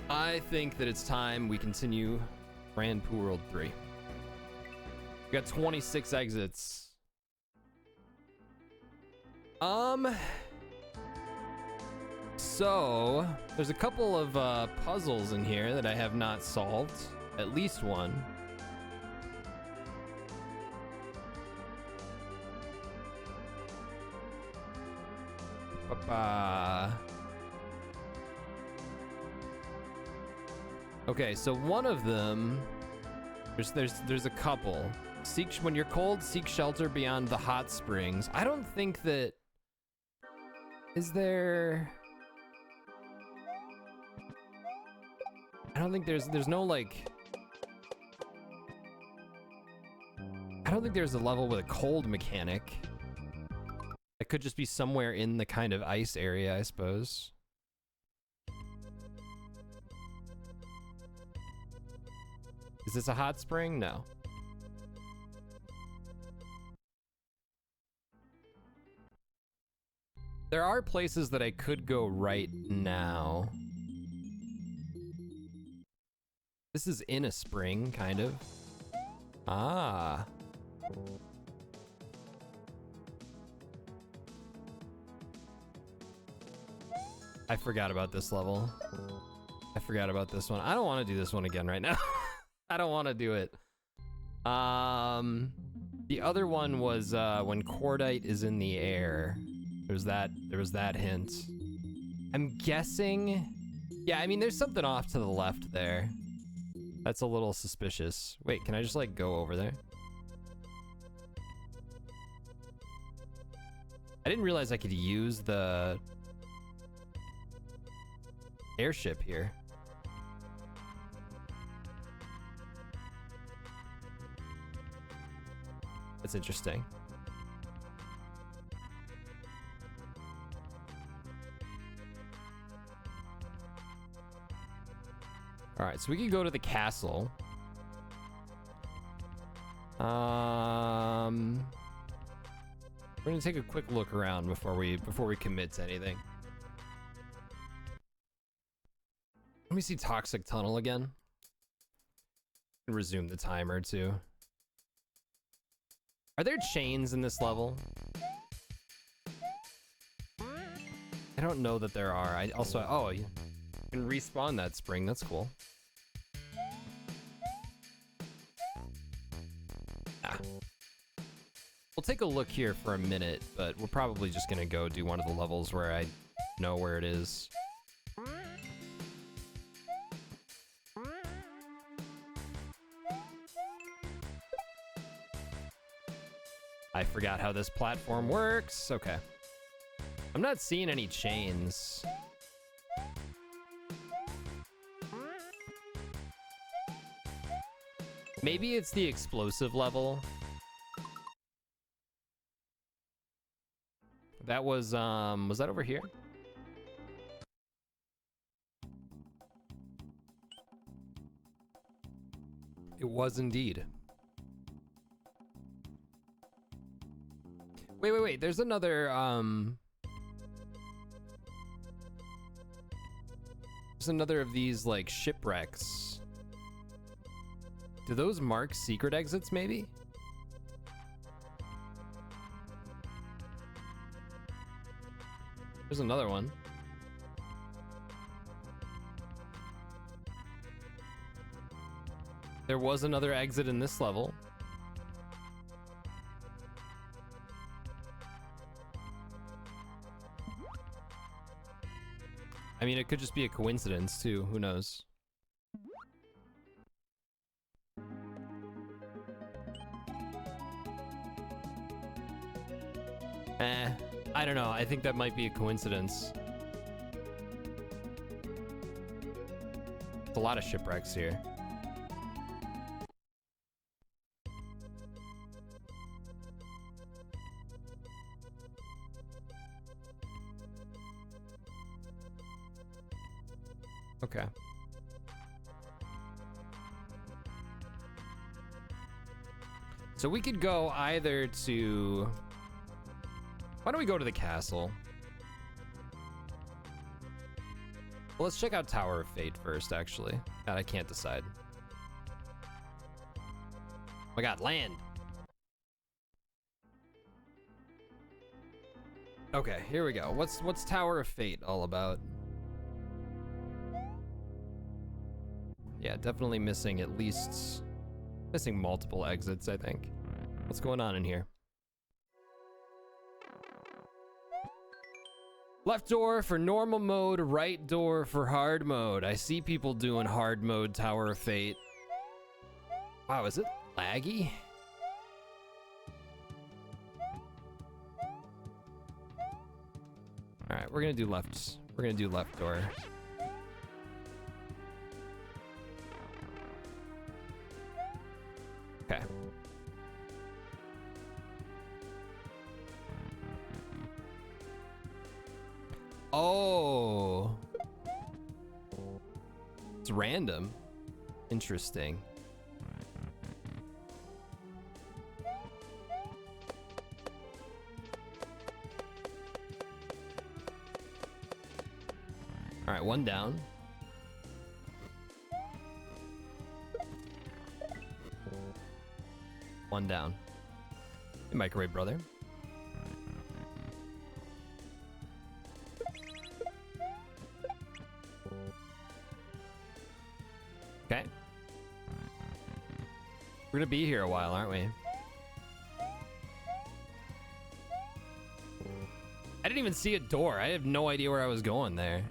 I think that it's time we continue Grand Poo World 3. We got 26 exits. So there's a couple of puzzles in here that I have not solved. At least one. Okay, so one of them, there's a couple. Seek when you're cold, seek shelter beyond the hot springs. I don't think that is there. I don't think there's no like. I don't think there's a level with a cold mechanic. It could just be somewhere in the kind of ice area, I suppose. Is this a hot spring? No. There are places that I could go right now. This is in a spring, kind of. Ah. I forgot about this level. I forgot about this one. I don't want to do this one again right now. I don't want to do it. The other one was when cordite is in the air. There was that hint. I'm guessing. Yeah, I mean, there's something off to the left there. That's a little suspicious. Wait, can I just like go over there? I didn't realize I could use the airship here. That's interesting. All right, so we can go to the castle. We're gonna take a quick look around before we commit to anything. Let me see Toxic Tunnel again. Resume the timer too. Are there chains in this level? I don't know that there are. I also, oh, you can respawn that spring. That's cool. Ah. We'll take a look here for a minute, but we're probably just gonna go do one of the levels where I know where it is. I forgot how this platform works. Okay. I'm not seeing any chains. Maybe it's the explosive level. That was that over here? It was indeed. Wait. There's another, there's another of these, like, shipwrecks. Do those mark secret exits, maybe? There's another one. There was another exit in this level. I mean, it could just be a coincidence, too. Who knows? I don't know. I think that might be a coincidence. There's a lot of shipwrecks here. Okay. So we could go either to... Why don't we go to the castle? Well, let's check out Tower of Fate first, actually. God, I can't decide. Oh my god, land! Okay, here we go. What's Tower of Fate all about? Yeah, definitely missing multiple exits, I think. What's going on in here? Left door for normal mode, right door for hard mode. I see people doing hard mode Tower of Fate. Wow, is it laggy? All right, we're gonna do left. We're gonna do left door. Okay. Oh. It's random. Interesting. All right, one down. One down. Hey, microwave brother. Okay. We're gonna be here a while, aren't we? I didn't even see a door. I have no idea where I was going there.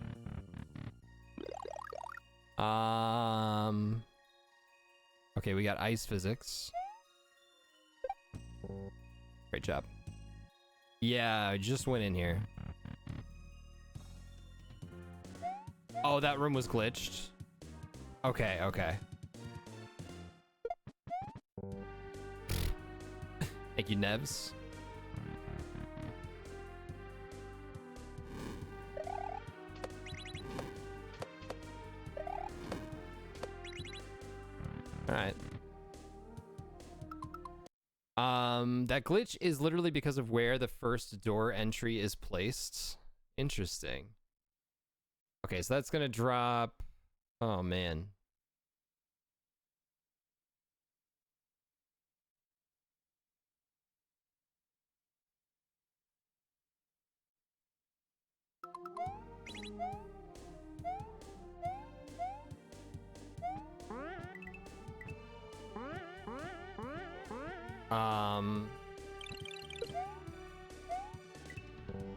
Okay, we got ice physics. Great job. Yeah, I just went in here. Oh, that room was glitched. Okay, okay. Thank you, Nevs. Alright. That glitch is literally because of where the first door entry is placed. Interesting. Okay, so that's gonna drop... Oh, man.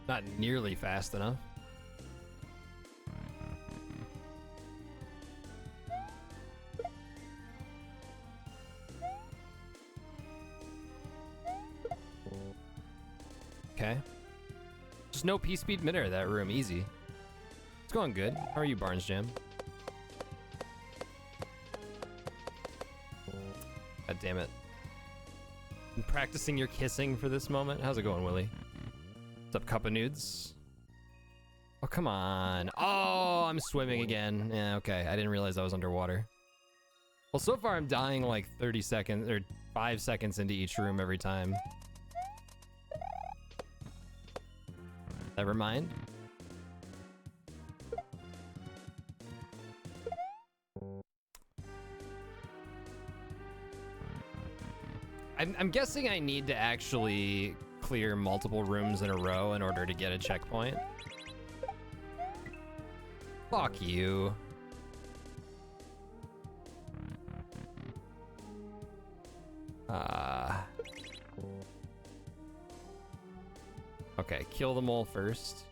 Not nearly fast enough. Okay. Just no P-speed midair that room, easy. It's going good. How are you, Barnes Jam? God damn it. Been practicing your kissing for this moment? How's it going, Willie? What's up, Cup of Nudes? Oh, come on. Oh, I'm swimming again. Yeah, okay. I didn't realize I was underwater. Well, so far I'm dying like 30 seconds, or 5 seconds into each room every time. Never mind. I'm guessing I need to actually clear multiple rooms in a row in order to get a checkpoint. Fuck you. Okay, kill the mole first.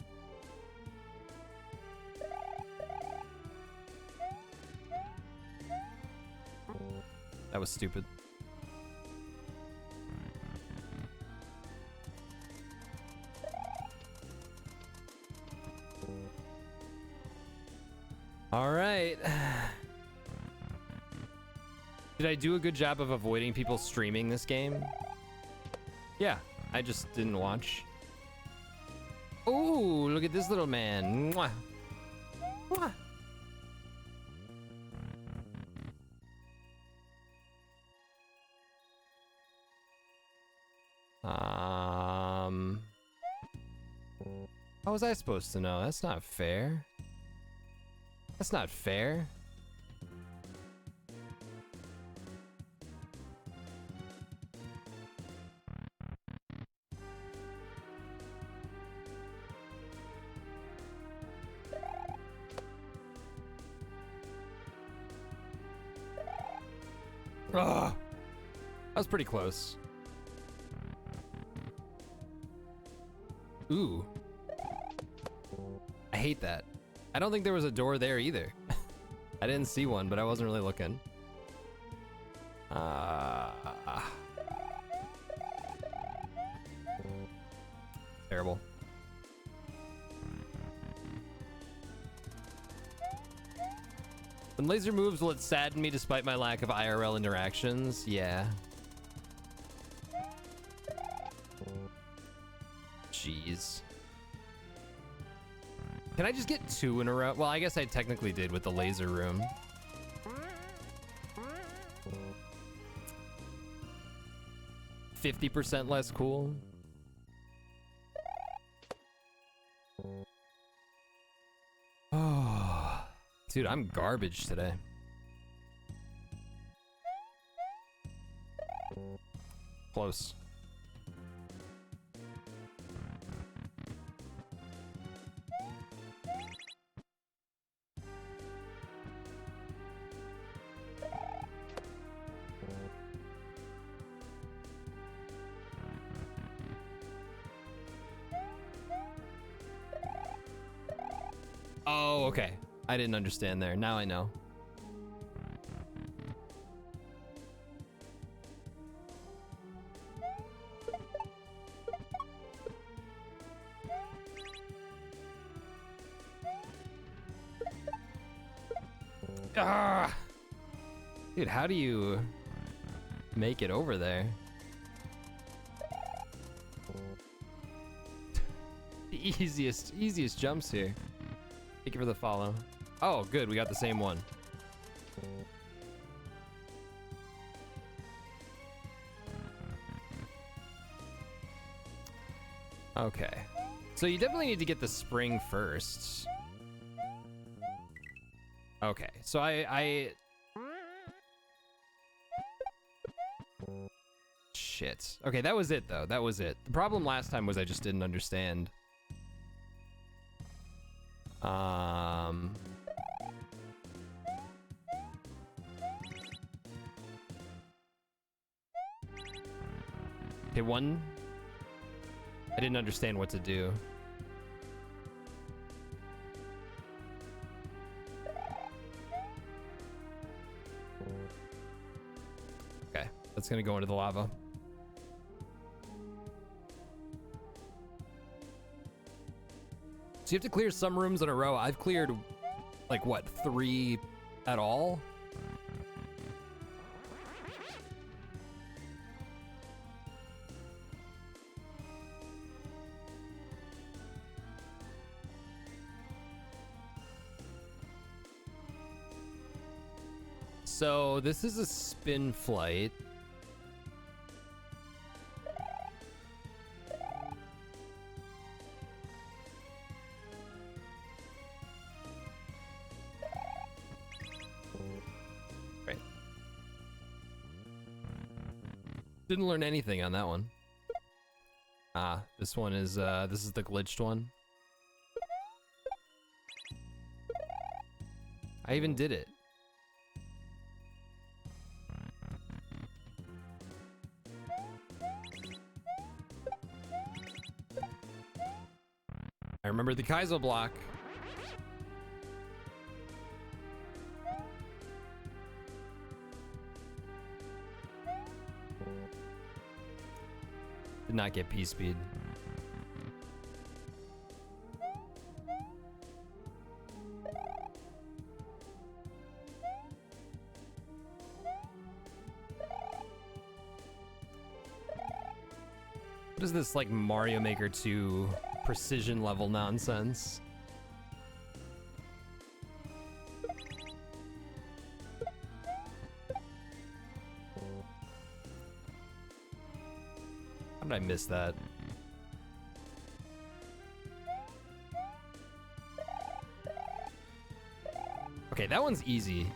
That was stupid. All right. Did I do a good job of avoiding people streaming this game? Yeah, I just didn't watch. Ooh, look at this little man. Mwah. Mwah. How was I supposed to know? That's not fair. That's not fair. Ugh. That was pretty close. Ooh. I hate that. I don't think there was a door there either. I didn't see one, but I wasn't really looking. Terrible. When laser moves, will it sadden me despite my lack of IRL interactions? Yeah. Jeez. Can I just get 2 in a row? Well, I guess I technically did with the laser room. %50 less cool. Oh, dude, I'm garbage today. Close. Oh, okay. I didn't understand there. Now I know. Ah! Dude, how do you make it over there? The easiest jumps here. Thank you for the follow. Oh, good. We got the same one. Okay. So you definitely need to get the spring first. Okay. So I... Shit. Okay, that was it, though. That was it. The problem last time was I just didn't understand. Okay, one. I didn't understand what to do. Okay, that's gonna go into the lava. So you have to clear some rooms in a row. I've cleared, like, what, 3 at all? So this is a spin flight. Right. Didn't learn anything on that one. Ah, this one is this is the glitched one. I even did it. I remember the Kaizo block. Did not get P-speed. What is this, like, Mario Maker 2 precision level nonsense? How did I miss that? Okay, that one's easy.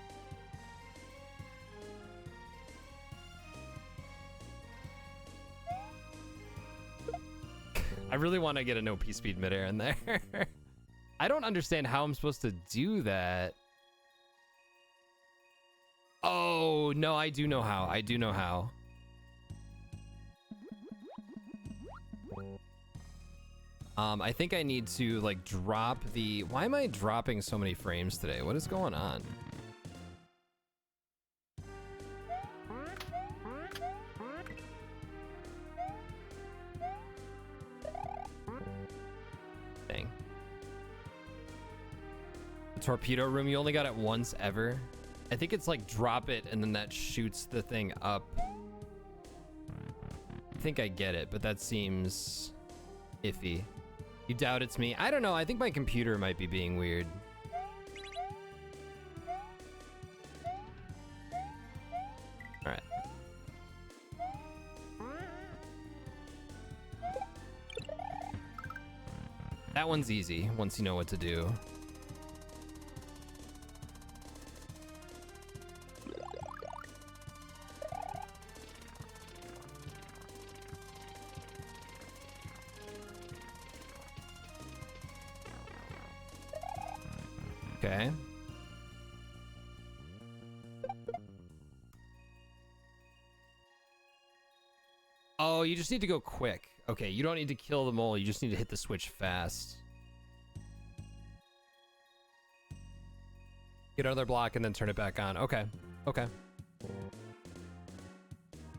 I really want to get a no P-speed midair in there. I don't understand how I'm supposed to do that. Oh, No, I do know how. I do know how. I think I need to like drop the... Why am I dropping so many frames today? What is going on? Dang. The torpedo room, you only got it once ever? I think it's like drop it and then that shoots the thing up. I think I get it, but that seems iffy. You doubt it's me? I don't know. I think my computer might be being weird. All right. That one's easy once you know what to do. Okay. Oh, you just need to go quick. Okay, you don't need to kill the mole. You just need to hit the switch fast. Get another block and then turn it back on. Okay. Okay.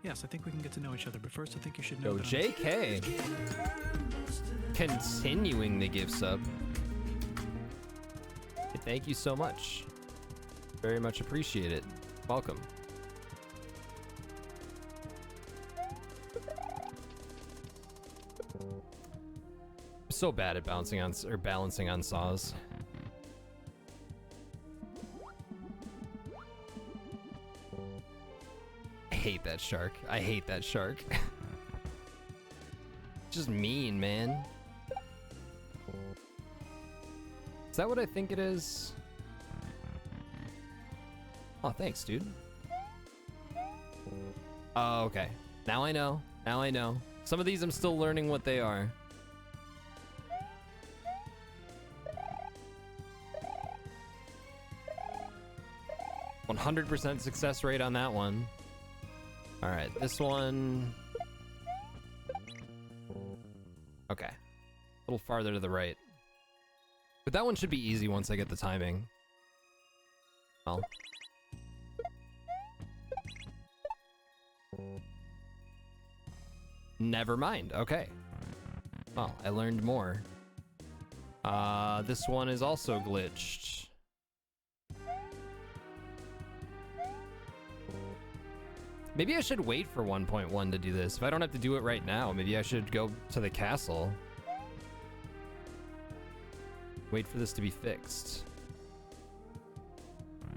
Yes, I think we can get to know each other, but first I think you should know Yo, that JK. Continuing the gift sub. Thank you so much. Very much appreciate it. Welcome. I'm so bad at balancing on saws. I hate that shark. I hate that shark. Just mean, man. Is that what I think it is? Oh, thanks, dude. Oh, okay. Now I know. Now I know. Some of these I'm still learning what they are. 100% success rate on that one. All right, this one. Okay. A little farther to the right. But that one should be easy once I get the timing. Well. Never mind. Okay. Well, I learned more. This one is also glitched. Maybe I should wait for 1.1 to do this. If I don't have to do it right now, maybe I should go to the castle. Wait for this to be fixed.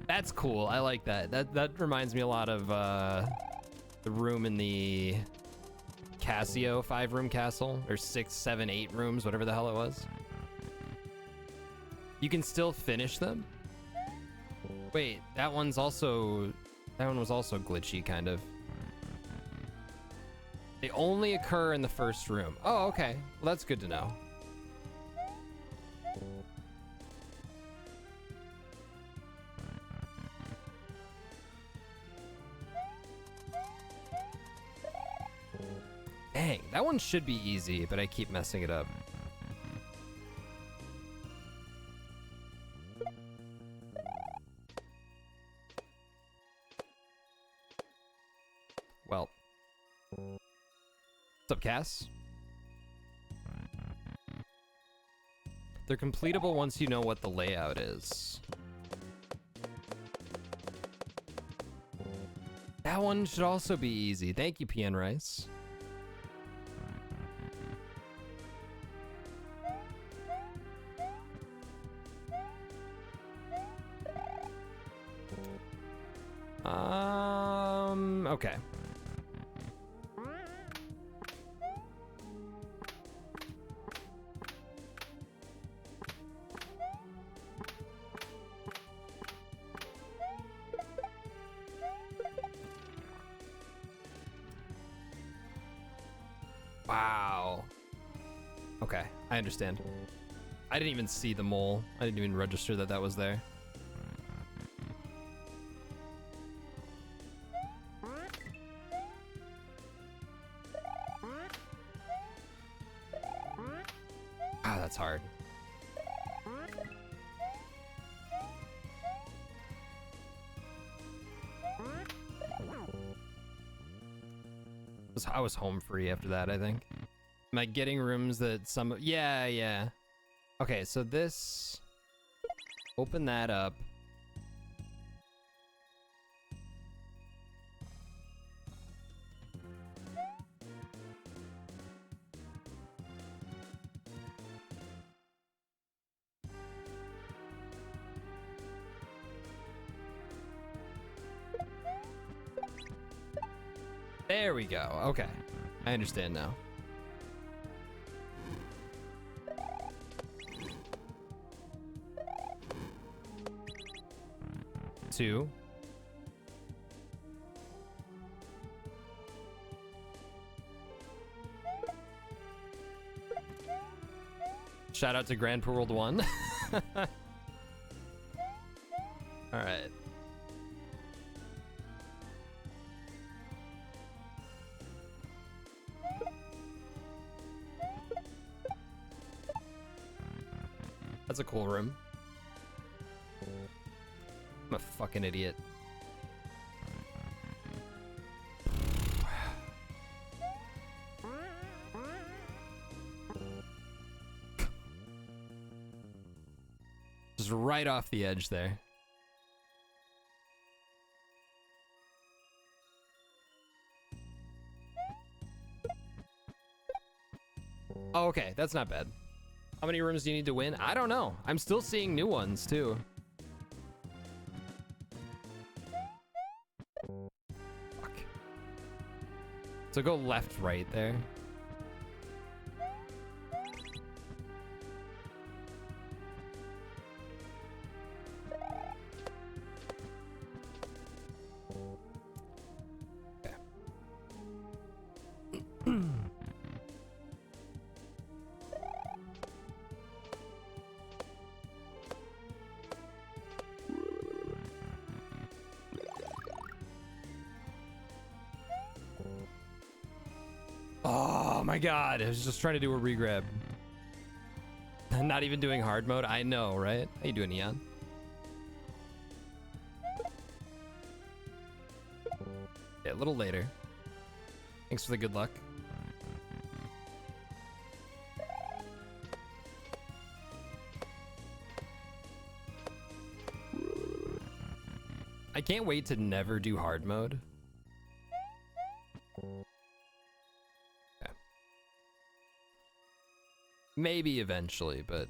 That's cool. I like that. That reminds me a lot of the room in the Casio 5-room castle, or 6, 7, 8 rooms, whatever the hell it was. You can still finish them? Wait, that one was also glitchy, kind of. They only occur in the first room. Oh, okay. Well, that's good to know. Dang, that one should be easy, but I keep messing it up. Well. What's up, Cass? They're completable once you know what the layout is. That one should also be easy. Thank you, PN Rice. Okay. Wow. Okay, I understand. I didn't even see the mole. I didn't even register that that was there. that's hard. I was home free after that, I think. Am I getting rooms that some... Yeah, yeah. Okay, so this... Open that up. There we go. Okay. I understand now. Two. Shout out to Grand Poo World 1. All right. That's a cool room. I'm a fucking idiot. Just right off the edge there. Oh, okay, that's not bad. How many rooms do you need to win? I don't know. I'm still seeing new ones too. Fuck. So go left, right there. Oh my god, I was just trying to do a regrab. Not even doing hard mode. I know, right? How you doing, Eon? Yeah, a little later. Thanks for the good luck. I can't wait to never do hard mode. Okay. Maybe eventually, but...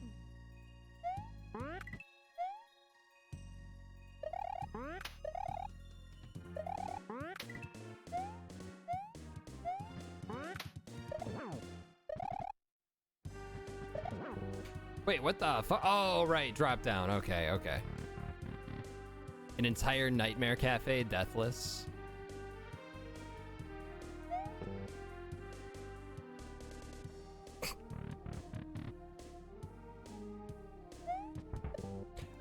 Wait, what the fuck? Oh, right, drop down. Okay, okay. An entire Nightmare Cafe, deathless.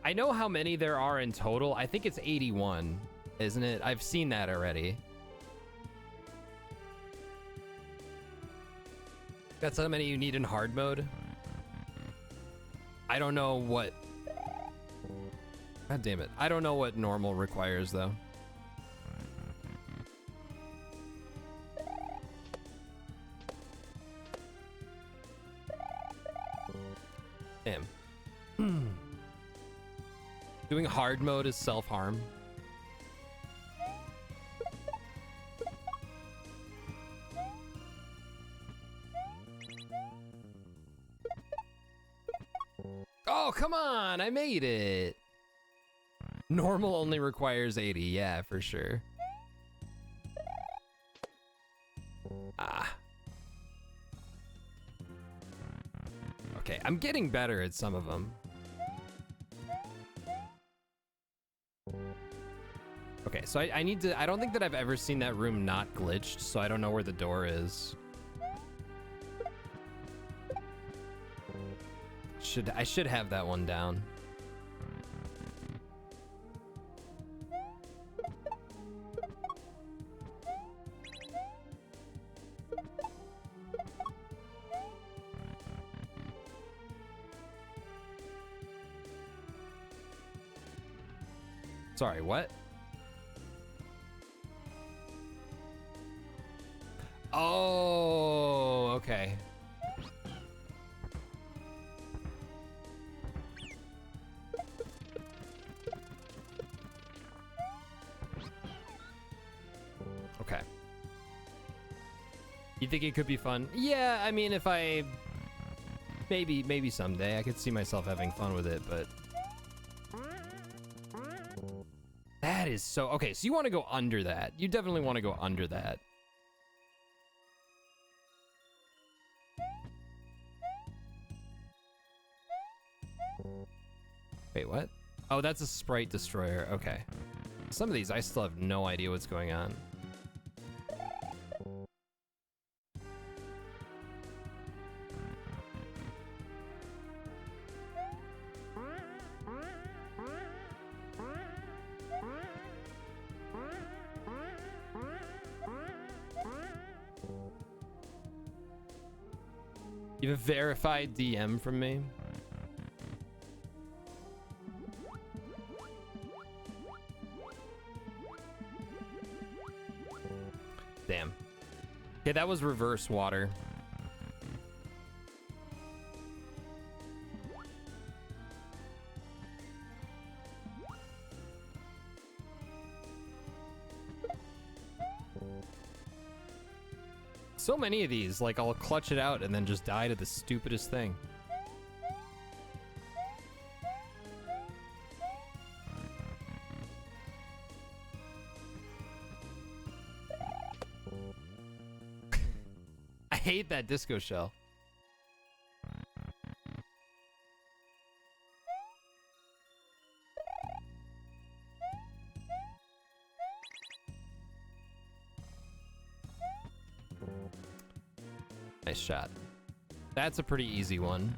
I know how many there are in total. I think it's 81, isn't it? I've seen that already. That's how many you need in hard mode. I don't know what... God damn it. I don't know what normal requires, though. Damn. Doing hard mode is self-harm. Oh, come on! I made it! Normal only requires 80, yeah, for sure. Ah. Okay, I'm getting better at some of them. Okay, so I need to, I don't think that I've ever seen that room not glitched, so I don't know where the door is. I should have that one down. Sorry, what? Oh, okay. Okay. You think it could be fun? Yeah, I mean, if I... Maybe someday. I could see myself having fun with it, but... That is so... Okay, so you want to go under that. You definitely want to go under that. Wait, what? Oh, that's a sprite destroyer. Okay. Some of these, I still have no idea what's going on. You have a verified DM from me? Damn. Okay, that was reverse water. So many of these, like I'll clutch it out and then just die to the stupidest thing. I hate that disco shell. Nice shot. That's a pretty easy one.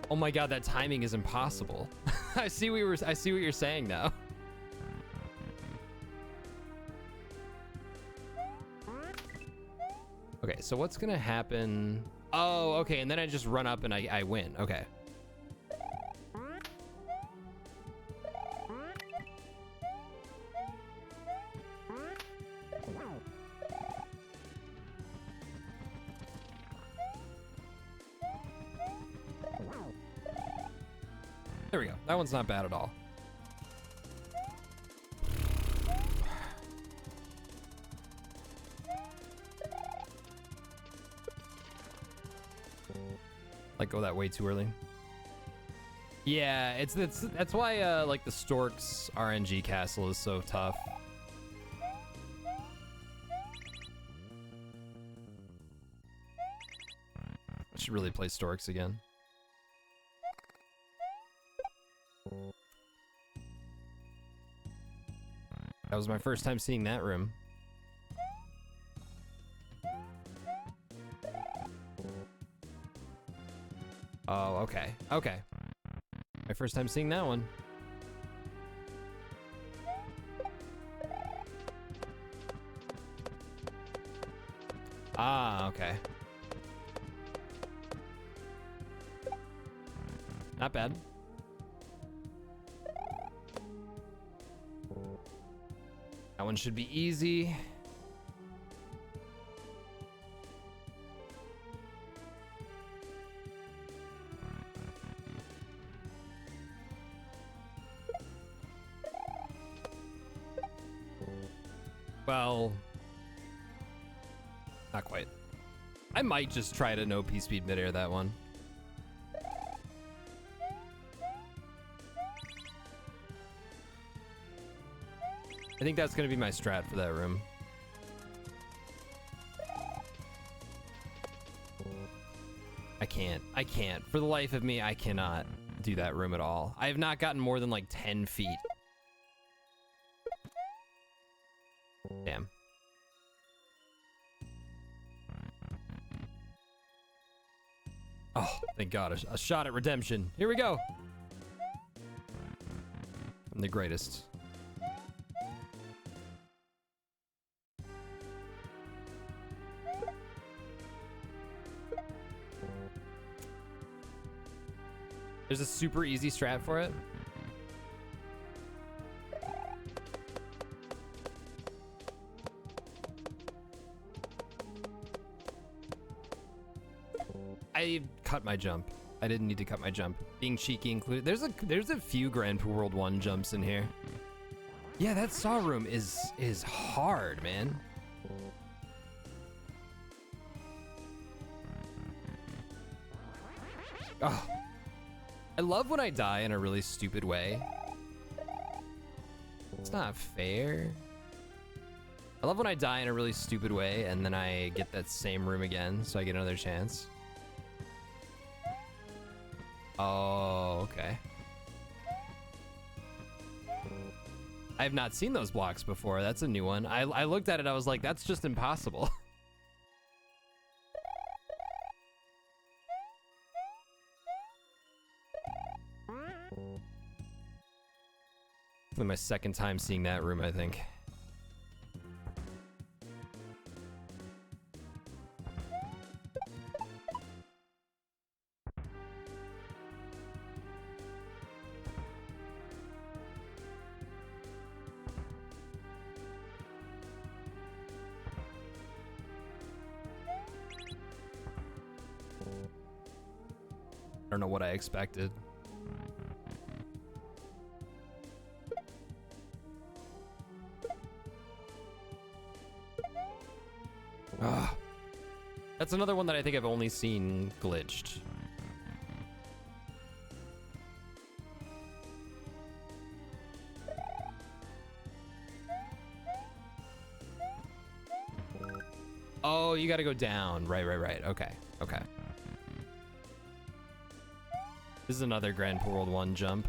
Oh my god, that timing is impossible. I see what you're saying now. Okay, so what's gonna happen? Oh, okay, and then I just run up and I win. Okay. There we go. That one's not bad at all. Like go that way too early. Yeah, that's why like the Stork's RNG castle is so tough. I should really play Stork's again. That was my first time seeing that room. Oh, okay. Okay. My first time seeing that one. Ah, okay. Not bad. That one should be easy. Well, not quite. I might just try to no P-speed midair that one. I think that's gonna be my strat for that room. I can't. For the life of me, I cannot do that room at all. I have not gotten more than like 10 feet. Damn. Oh, thank God, a shot at redemption. Here we go. I'm the greatest. There's a super easy strat for it. I cut my jump. I didn't need to cut my jump. Being cheeky included. There's a few Grand Poo World 1 jumps in here. Yeah, that saw room is hard, man. Oh. I love when I die in a really stupid way. It's not fair. I love when I die in a really stupid way and then I get that same room again, so I get another chance. Oh, okay. I have not seen those blocks before. That's a new one. I looked at it, I was like, that's just impossible. My second time seeing that room, I think. I don't know what I expected. Ah, that's another one that I think I've only seen glitched. Oh, you gotta go down. Right. Okay. This is another Grand Poo World 1 jump.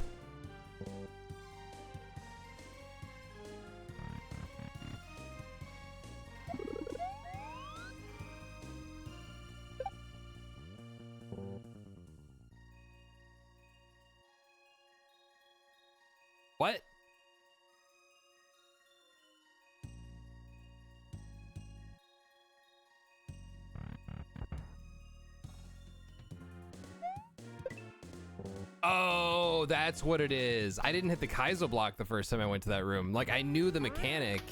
What? Oh, that's what it is. I didn't hit the Kaizo block the first time I went to that room. Like, I knew the mechanic.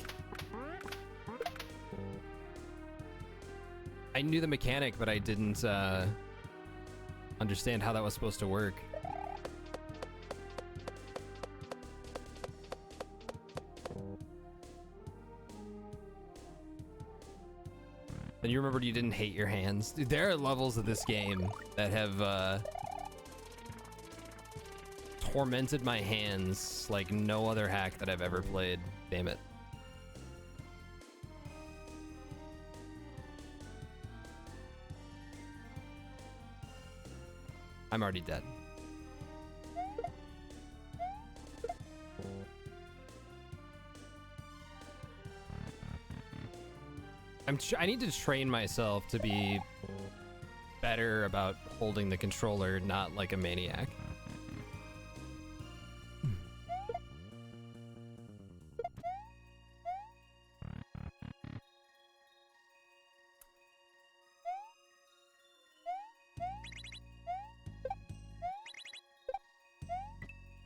I knew the mechanic, but I didn't understand how that was supposed to work. Then you remembered you didn't hate your hands. Dude, there are levels of this game that have tormented my hands like no other hack that I've ever played. Damn it. I'm already dead. I need to train myself to be better about holding the controller, not like a maniac.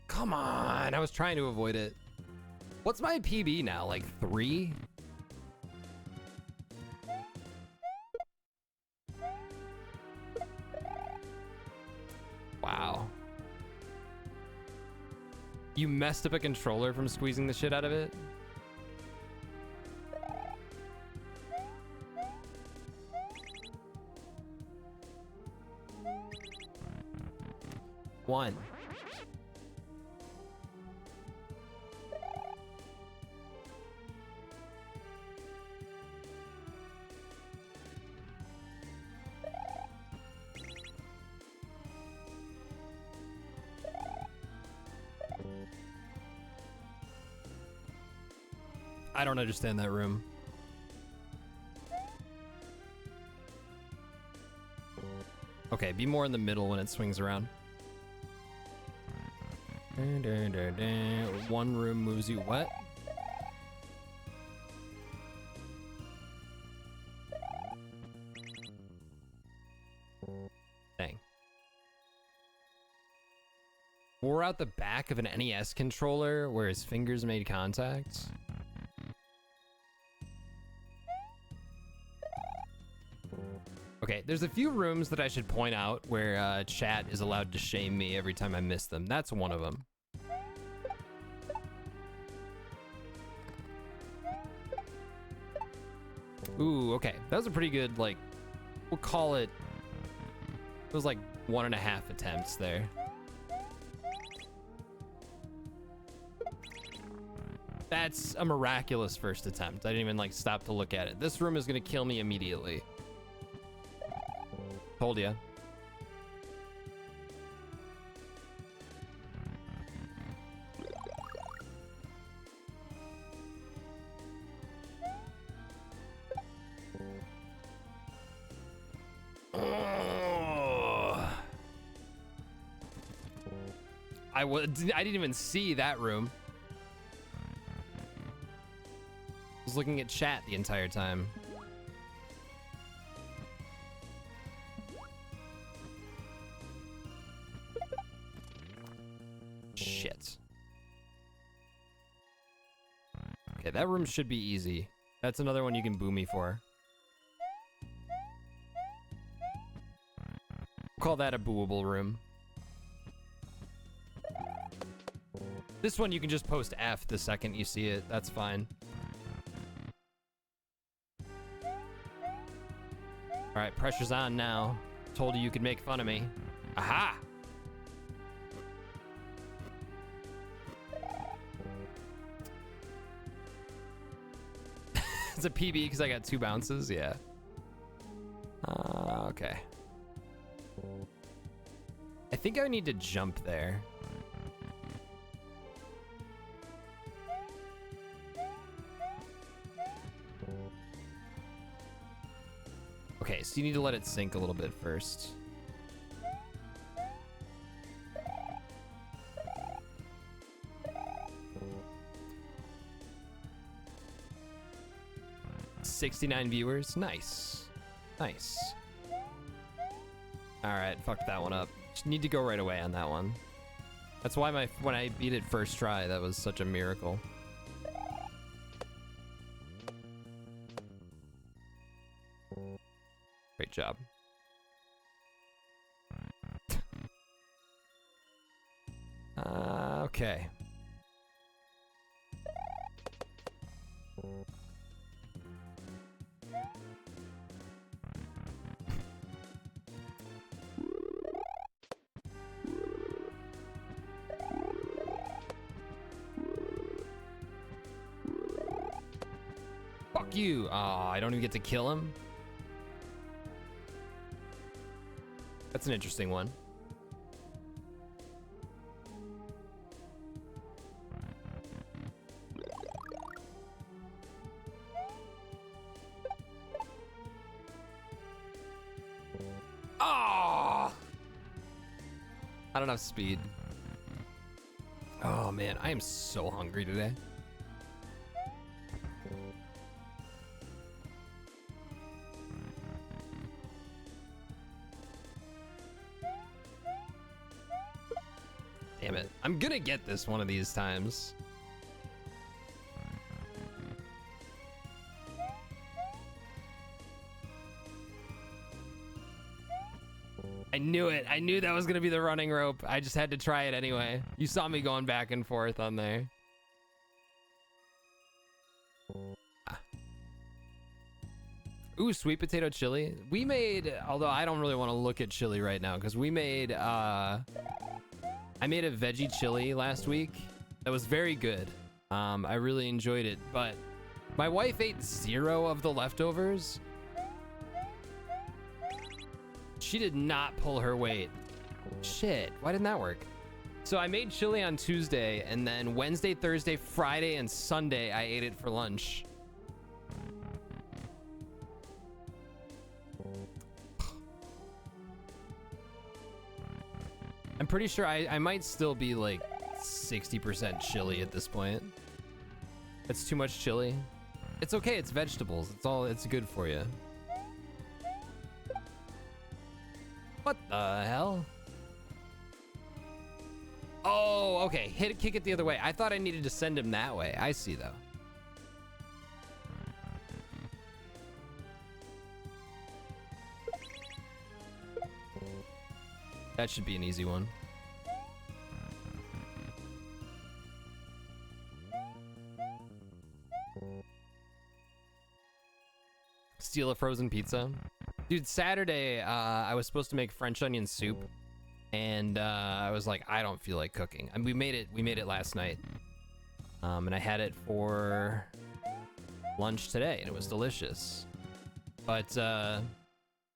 Come on, I was trying to avoid it. What's my PB now, like 3? Wow. You messed up a controller from squeezing the shit out of it? One. I don't understand that room. Okay, be more in the middle when it swings around. One room moves you what? Dang. wore out the back of an NES controller where his fingers made contact. Okay, there's a few rooms that I should point out where chat is allowed to shame me every time I miss them. That's one of them. Ooh, okay. That was a pretty good, like, we'll call it, it was like 1.5 attempts there. That's a miraculous first attempt. I didn't even, like, stop to look at it. This room is gonna kill me immediately. Told ya. I didn't even see that room. I was looking at chat the entire time. Shit. Okay, that room should be easy. That's another one you can boo me for. Call that a booable room. This one you can just post F the second you see it. That's fine. All right, pressure's on now. Told you could make fun of me. Aha! It's a PB because I got 2 bounces. Yeah. Okay. I think I need to jump there. Okay, so you need to let it sink a little bit first. $69 viewers. Nice. Nice. All right, fucked that one up. Just need to go right away on that one. That's why when I beat it first try, that was such a miracle. Great job. Okay. Fuck you. Aw, I don't even get to kill him. That's an interesting one. Oh! Not enough speed. Oh man, I am so hungry today. Damn it. I'm gonna get this one of these times. I knew it. I knew that was gonna be the running rope. I just had to try it anyway. You saw me going back and forth on there. Ooh, sweet potato chili. We made, although I don't really want to look at chili right now, because we made, I made a veggie chili last week that was very good. I really enjoyed it, but my wife ate 0 of the leftovers. She did not pull her weight. Shit, why didn't that work? So I made chili on Tuesday, and then Wednesday, Thursday, Friday, and Sunday, I ate it for lunch. I'm pretty sure I might still be like 60% chili at this point. It's too much chili. It's okay, it's vegetables. It's good for you. What the hell? Oh, okay. Kick it the other way. I thought I needed to send him that way. I see, though. That should be an easy one. Steal a frozen pizza. Dude, Saturday, I was supposed to make French onion soup. And I was like, I don't feel like cooking. And we made it last night. And I had it for lunch today, and it was delicious. But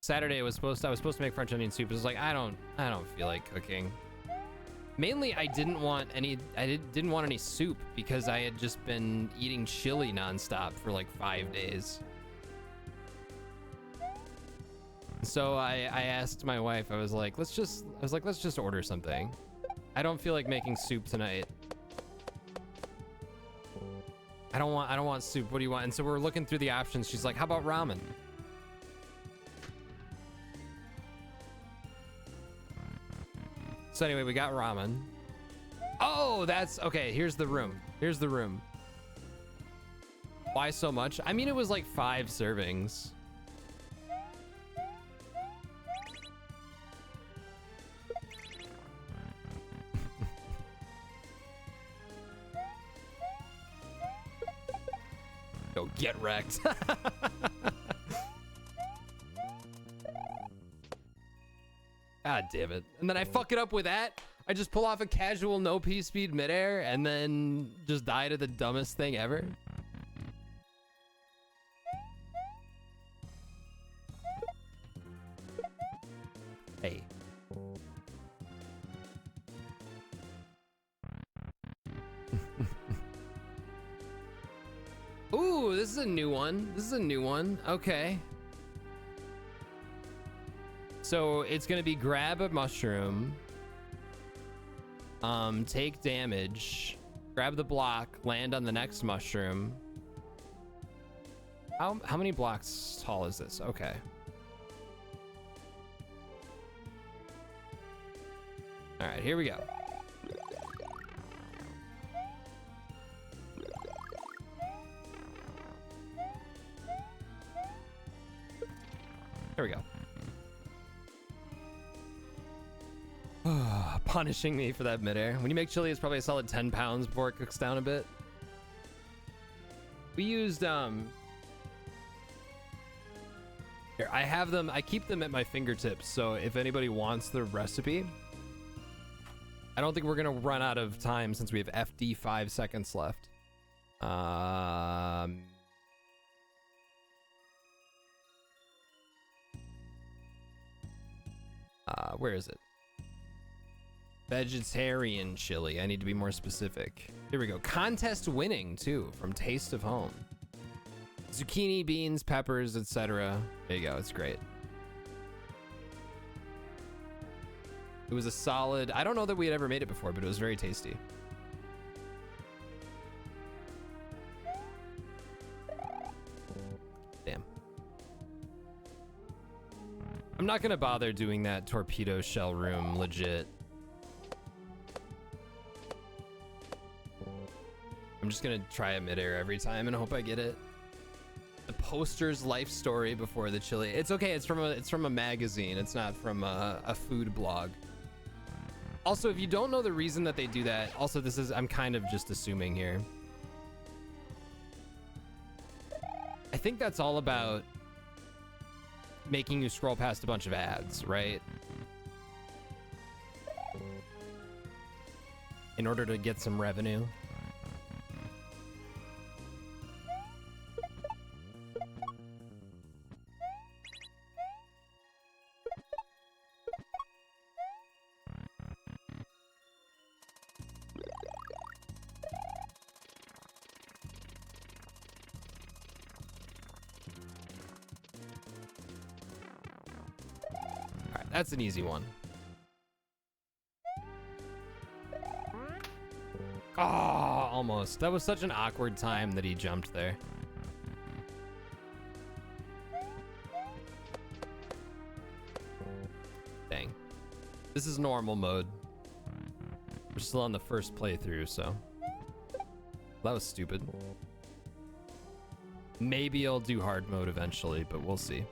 Saturday I was supposed to make French onion soup. It was like, I don't feel like cooking. Mainly I didn't want any soup because I had just been eating chili nonstop for like 5 days. So I asked my wife, I was like, let's just order something. I don't feel like making soup tonight. I don't want soup. What do you want? And so we're looking through the options. She's like, how about ramen? So anyway, we got ramen. Oh, that's okay. Here's the room. Why so much? I mean, it was like 5 servings. Go get wrecked. God damn it. And then I fuck it up with that. I just pull off a casual no P speed midair and then just die to the dumbest thing ever. Hey. Ooh, this is a new one. Okay. So it's gonna be grab a mushroom, take damage, grab the block, land on the next mushroom. How many blocks tall is this? Okay. All right, here we go. There we go. Punishing me for that midair. When you make chili, it's probably a solid 10 pounds before it cooks down a bit. We used, here, I have them, I keep them at my fingertips, so if anybody wants the recipe, I don't think we're gonna run out of time since we have FD 5 seconds left. Where is it? Vegetarian chili. I need to be more specific. Here we go. Contest winning too from Taste of Home. Zucchini, beans, peppers, etc. There you go. It's great. It was a solid. I don't know that we had ever made it before, but it was very tasty. Damn. I'm not gonna bother doing that torpedo shell room legit. I'm just gonna try a midair every time and hope I get it. The poster's life story before the chili. It's okay. It's from a magazine. It's not from a food blog. Also, if you don't know the reason that they do that, also I'm kind of just assuming here. I think that's all about making you scroll past a bunch of ads, right? In order to get some revenue. That's an easy one. Oh, almost. That was such an awkward time that he jumped there. Dang. This is normal mode. We're still on the first playthrough, so. That was stupid. Maybe I'll do hard mode eventually, but we'll see.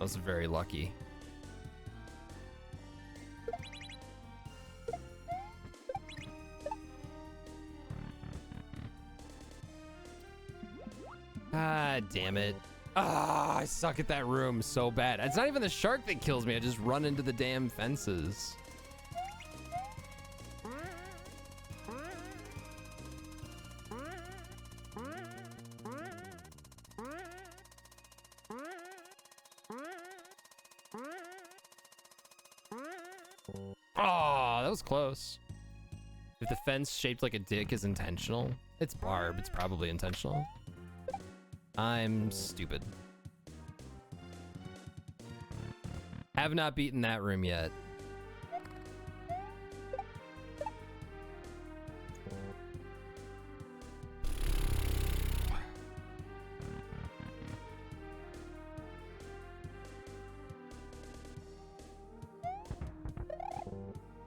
I was very lucky. Ah, damn it. Ah, I suck at that room so bad. It's not even the shark that kills me. I just run into the damn fences. Oh, that was close. If the fence shaped like a dick is intentional, it's Barb. It's probably intentional. I'm stupid. Have not beaten that room yet.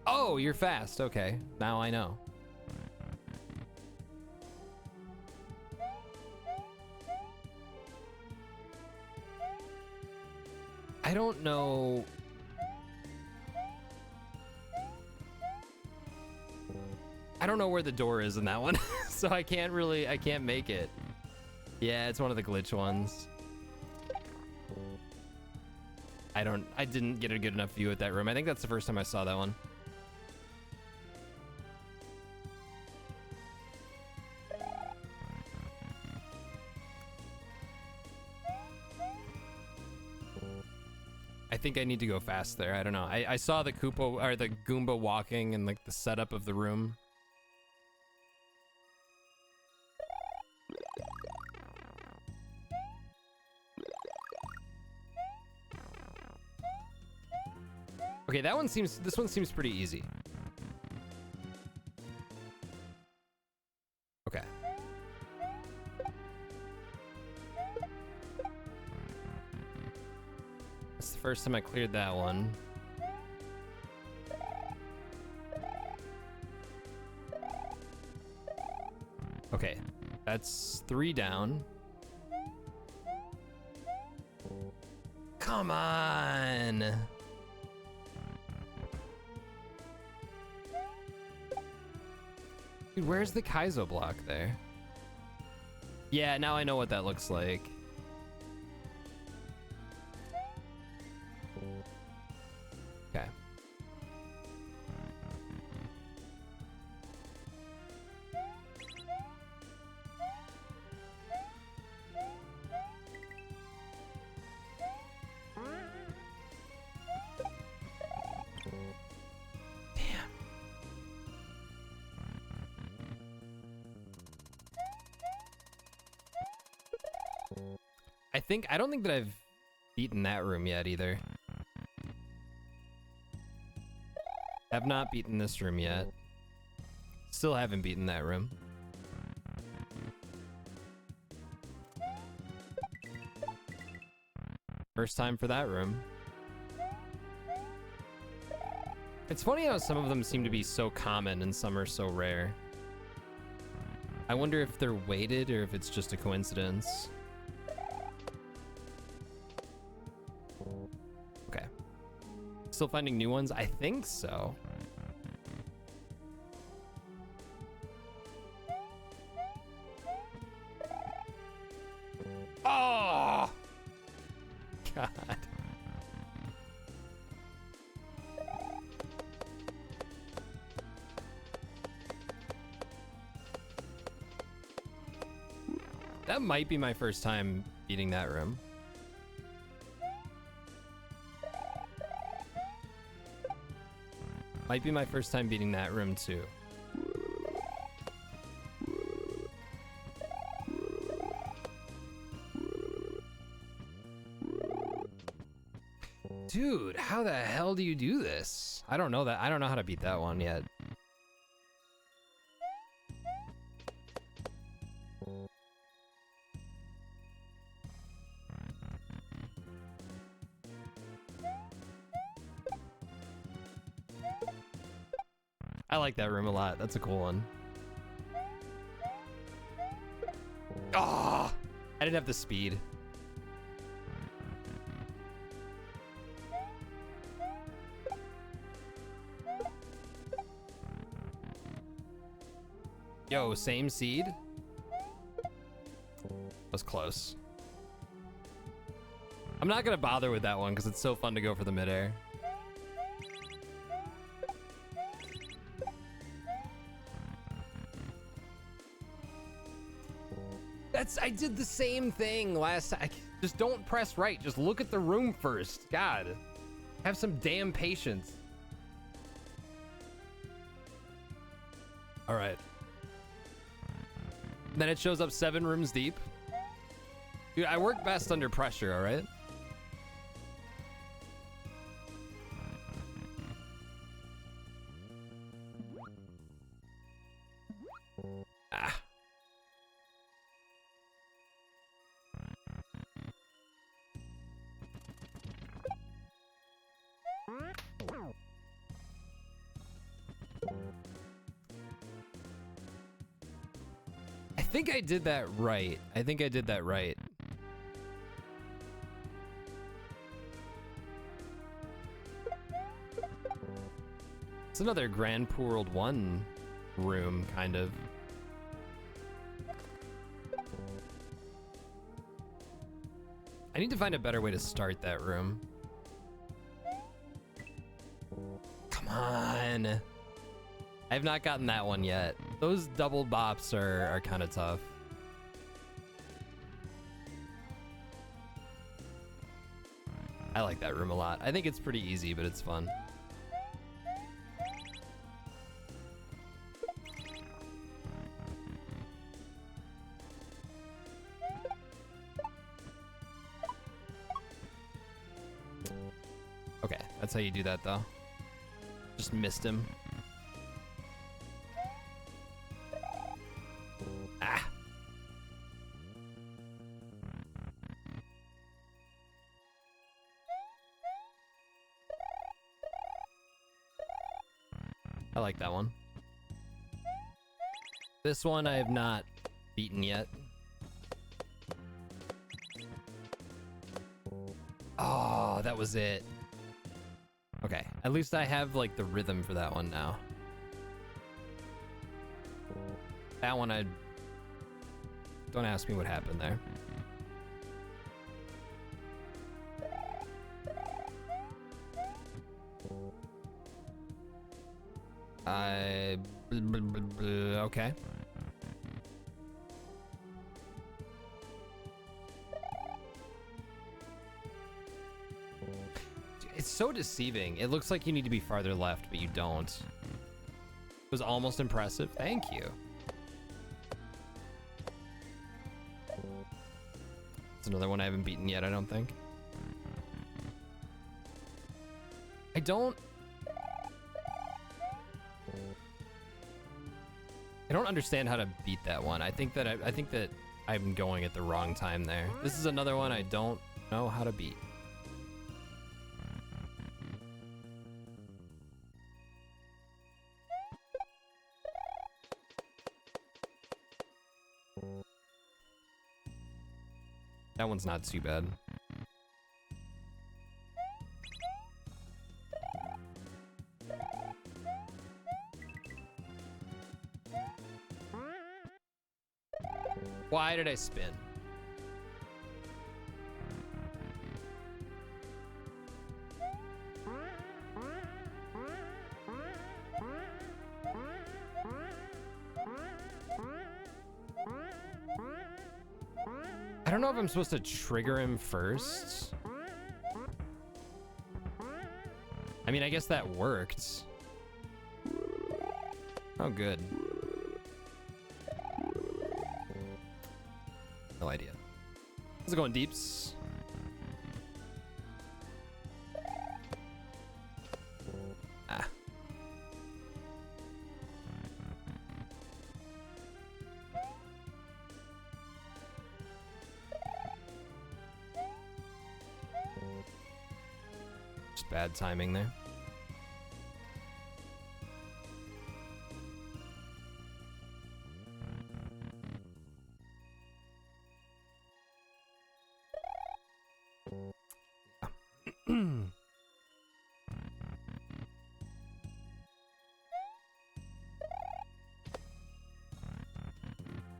Oh, you're fast. Okay, now I know. I don't know. I don't know where the door is in that one, so I can't make it. Yeah, it's one of the glitch ones. I didn't get a good enough view at that room. I think that's the first time I saw that one. I think I need to go fast there. I don't know. I saw the Koopa or the Goomba walking and like the setup of the room. Okay, this one seems pretty easy. Okay. That's the first time I cleared that one. Okay, that's 3 down. Come on. Dude, where's the Kaizo block there? Yeah, now I know what that looks like. Okay. I don't think that I've beaten that room yet either. Have not beaten this room yet. Still haven't beaten that room. First time for that room. It's funny how some of them seem to be so common and some are so rare. I wonder if they're weighted or if it's just a coincidence. Okay. Still finding new ones? I think so. Oh! God. That might be my first time beating that room. Might be my first time beating that room too. Dude, how the hell do you do this? I don't know that. I don't know how to beat that one yet. I like that room a lot. That's a cool one. Oh, I didn't have the speed. Yo, same seed? Was close. I'm not gonna bother with that one because it's so fun to go for the midair. I did the same thing last time. Just don't press right. Just look at the room first. God. Have some damn patience. All right. Then it shows up 7 rooms deep. Dude, I work best under pressure, all right? Ah. I think I did that right. I think I did that right. It's another Grand Poo World 1 room, kind of. I need to find a better way to start that room. Come on. I have not gotten that one yet. Those double bops are kind of tough. I like that room a lot. I think it's pretty easy, but it's fun. Okay, that's how you do that though. Just missed him. Ah. I like that one. This one I have not beaten yet. Oh, that was it. Okay, at least I have like the rhythm for that one now. That one don't ask me what happened there. Okay. It's so deceiving. It looks like you need to be farther left, but you don't. It was almost impressive. Thank you. It's another one I haven't beaten yet, I don't think. I don't understand how to beat that one. I think that I'm going at the wrong time there. This is another one I don't know how to beat. That one's not too bad. Why did I spin? I don't know if I'm supposed to trigger him first. I mean, I guess that worked. Oh, good. No idea. How's it going, Deeps? Ah. Just bad timing there. The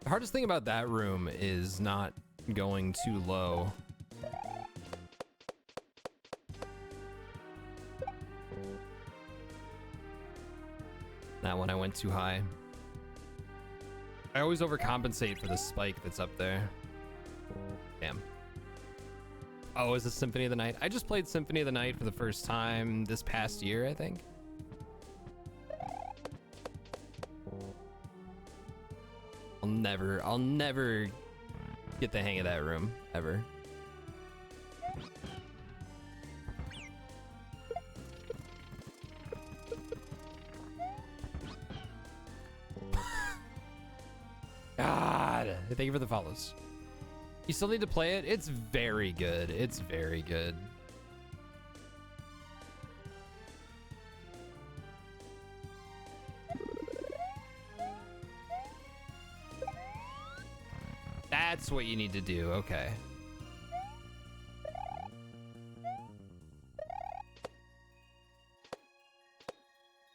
hardest thing about that room is not going too low. That one I went too high. I always overcompensate for the spike that's up there. Damn. Oh, is this Symphony of the Night? I just played Symphony of the Night for the first time this past year, I think. I'll never get the hang of that room, ever. God, thank you for the follows. You still need to play it? It's very good. It's very good. That's what you need to do. Okay.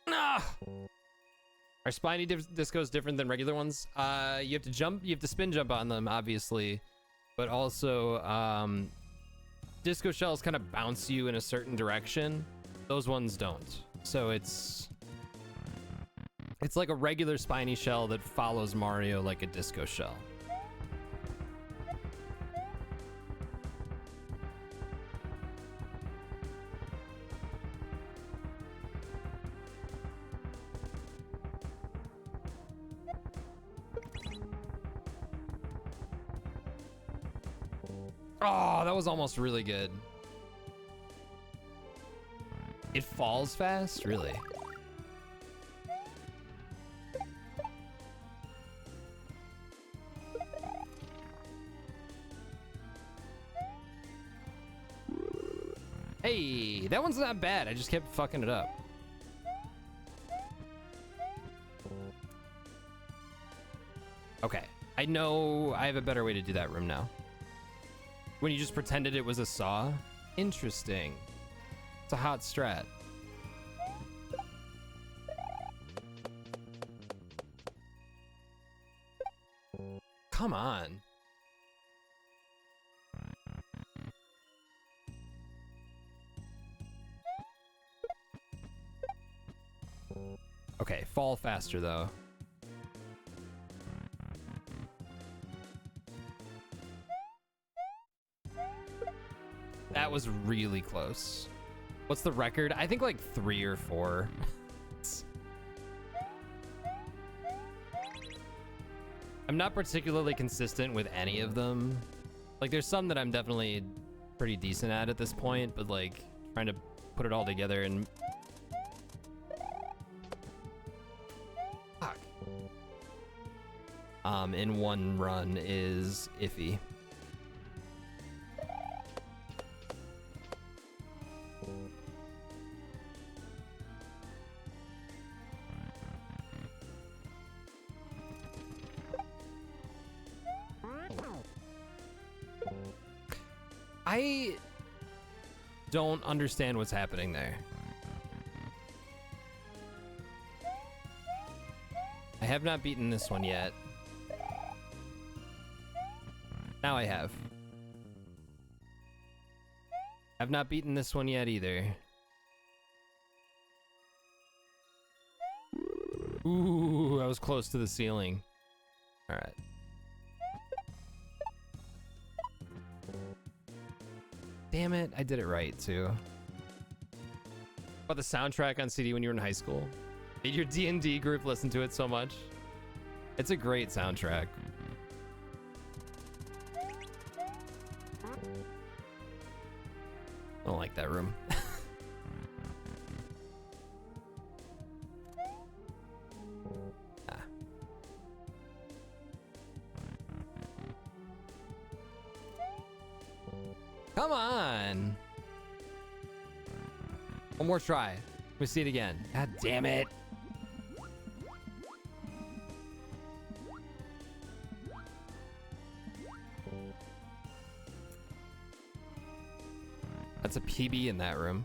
Ah! Are spiny discos different than regular ones? You have to jump, you have to spin jump on them, obviously, but also disco shells kind of bounce you in a certain direction. Those ones don't. So it's like a regular spiny shell that follows Mario like a disco shell. Oh, that was almost really good. It falls fast? Really? Hey, that one's not bad. I just kept fucking it up. Okay, I know I have a better way to do that room now. When you just pretended it was a saw? Interesting. It's a hot strat. Come on. Okay, fall faster though. That was really close. What's the record? I think like 3 or 4. I'm not particularly consistent with any of them. Like there's some that I'm definitely pretty decent at this point, but like trying to put it all together and fuck. In one run is iffy. I don't understand what's happening there. I have not beaten this one yet. Now I have. I've not beaten this one yet either. Ooh, I was close to the ceiling. All right. Damn it, I did it right too. About the soundtrack on CD when you were in high school? Made your D&D group listen to it so much? It's a great soundtrack. I don't like that room. Come on. One more try. Let me see it again. God damn it. That's a PB in that room.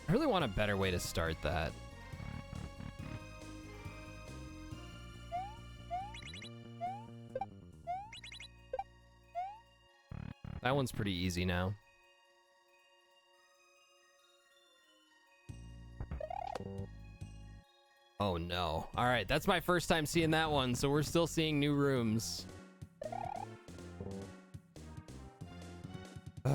I really want a better way to start that. That one's pretty easy now. Oh no. All right, that's my first time seeing that one, so we're still seeing new rooms. The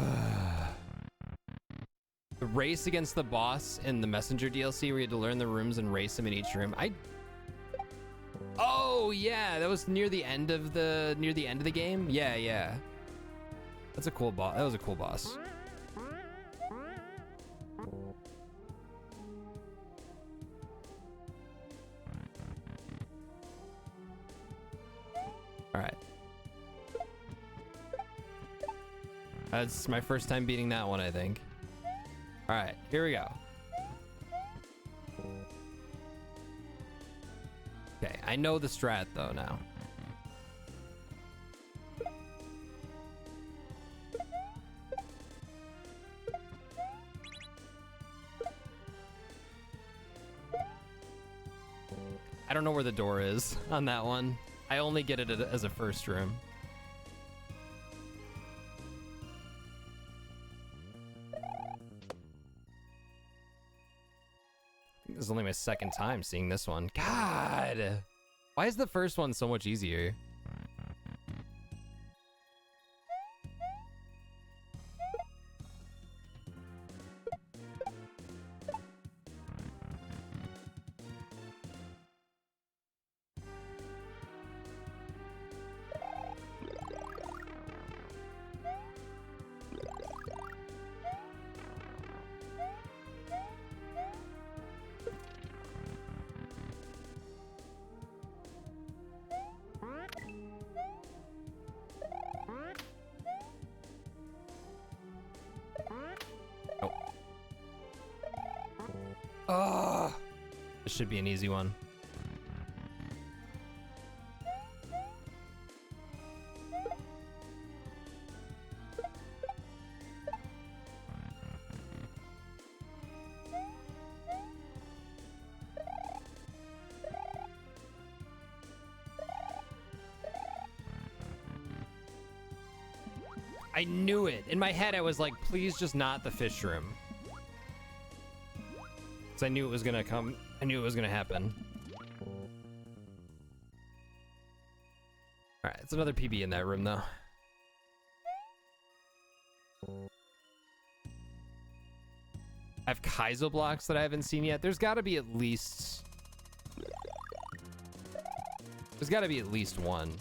race against the boss in the Messenger DLC where you had to learn the rooms and race them in each room. Oh yeah, that was near the end of the game. Yeah, yeah. That's a cool boss. That was a cool boss. All right. That's my first time beating that one, I think. All right, here we go. Okay, I know the strat though now. I don't know where the door is on that one. I only get it as a first room. This is only my second time seeing this one. God! Why is the first one so much easier? Oh, this should be an easy one. I knew it. In my head, I was like, please just not the fish room. Because I knew it was gonna come. I knew it was gonna happen. Alright, it's another PB in that room, though. I have Kaizo blocks that I haven't seen yet. There's gotta be at least... There's gotta be at least one.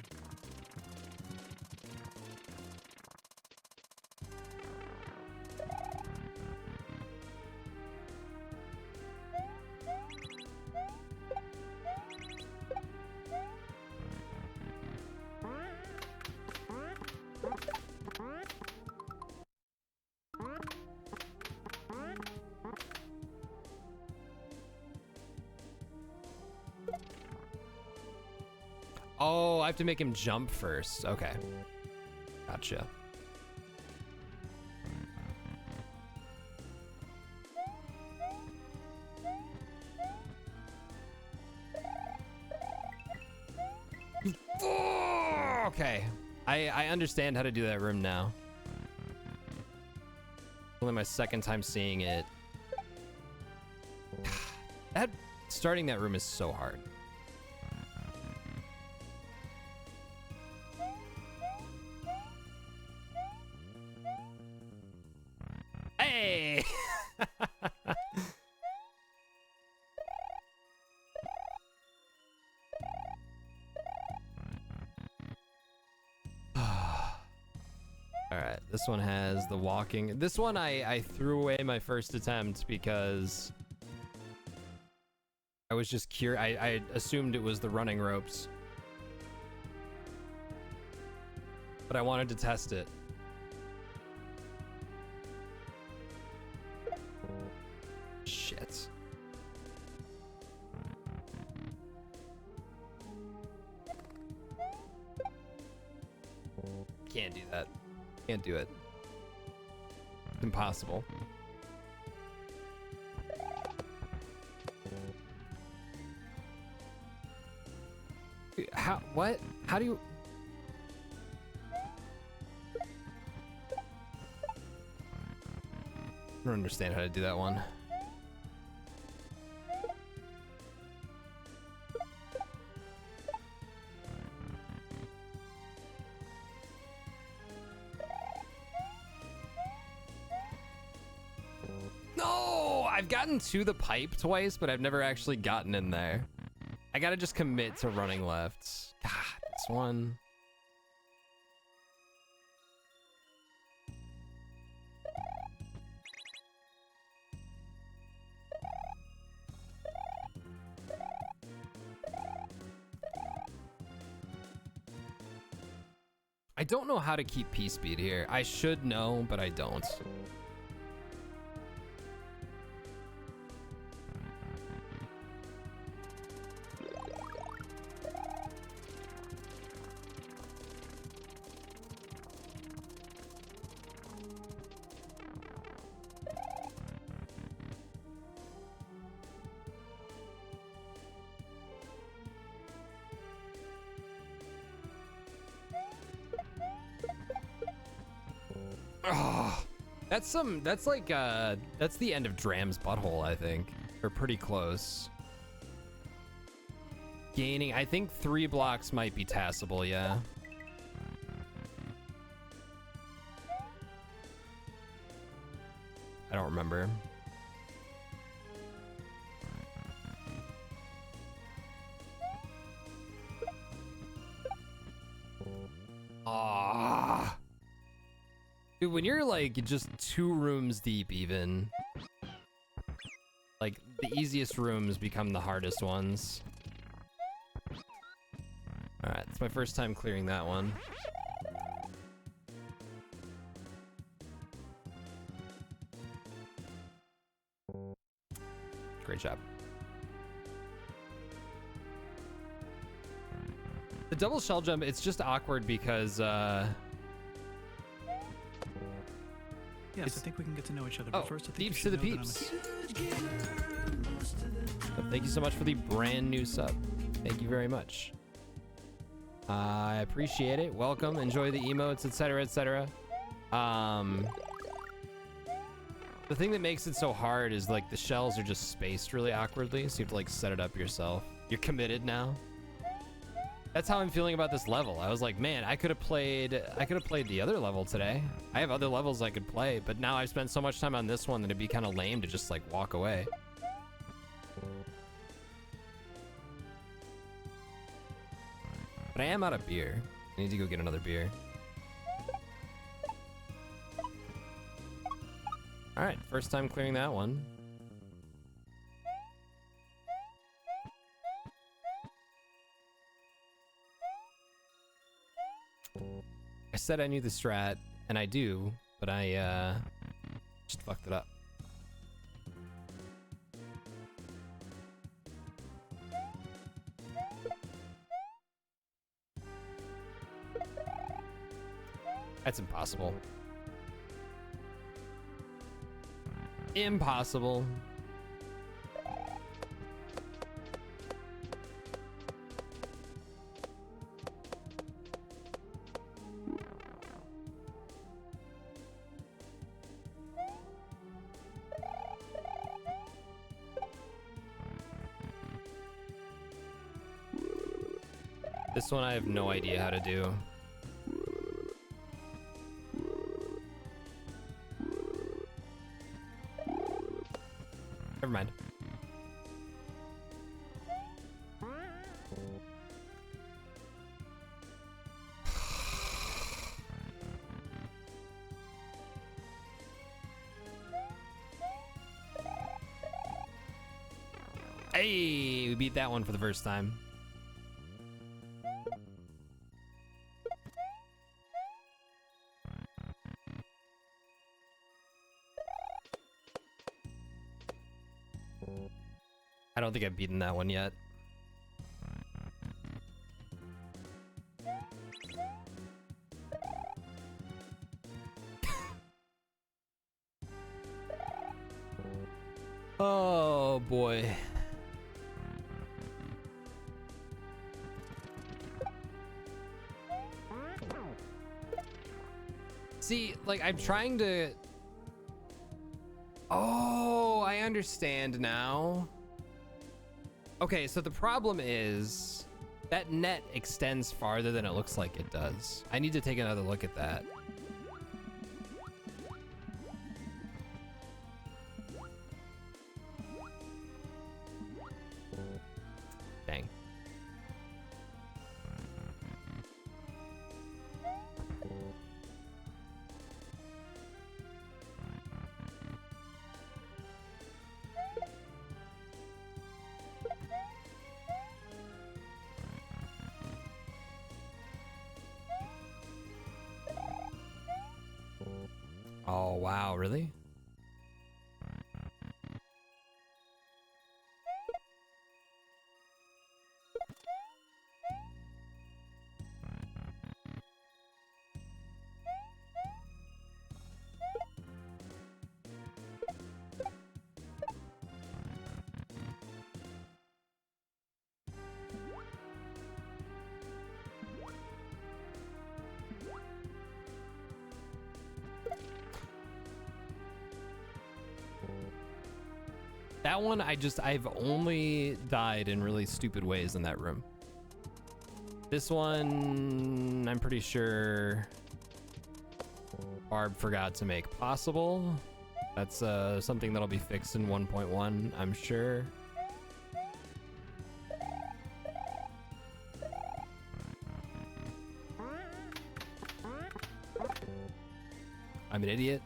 Oh, I have to make him jump first. Okay. Gotcha. Oh, okay. I understand how to do that room now. Only my second time seeing it. Starting that room is so hard. Hey! Alright, this one has the walking. This one I threw away my first attempt because I was just curious. I assumed it was the running ropes. But I wanted to test it. Shit. can't do that. Can't do it. It's impossible. How? What? How do you? I don't understand how to do that one. No! I've gotten to the pipe twice, but I've never actually gotten in there. I gotta just commit to running left. God, this one. I don't know how to keep P-speed here. I should know, but I don't. That's like that's the end of Dram's butthole, I think. Or pretty close. Gaining, I think 3 blocks might be tassable, yeah. I don't remember. Ah. Dude, when you're like just 2 rooms deep even, like the easiest rooms become the hardest ones. All right, it's my first time clearing that one. Great job. The double shell jump, it's just awkward because Yes, I think we can get to know each other. But first, I think you peeps to should the know that peeps. Thank you so much for the brand new sub. Thank you very much. I appreciate it. Welcome. Enjoy the emotes, etc., etc. The thing that makes it so hard is like the shells are just spaced really awkwardly, so you have to like set it up yourself. You're committed now. That's how I'm feeling about this level. I was like, man, I could have played the other level today. I have other levels I could play, but now I've spent so much time on this one that it'd be kind of lame to just like walk away. But I am out of beer. I need to go get another beer. All right, first time clearing that one. I said I knew the strat, and I do, but I just fucked it up. That's impossible. Impossible. This one I have no idea how to do. Never mind. Hey, we beat that one for the first time. I don't think I've beaten that one yet. Oh boy. See, like, I'm trying to... Oh, I understand now. Okay, so the problem is that net extends farther than it looks like it does. I need to take another look at that. Dang. Oh, wow, really? That one, I've only died in really stupid ways in that room. This one, I'm pretty sure Barb forgot to make possible. That's something that'll be fixed in 1.1, I'm sure. I'm an idiot.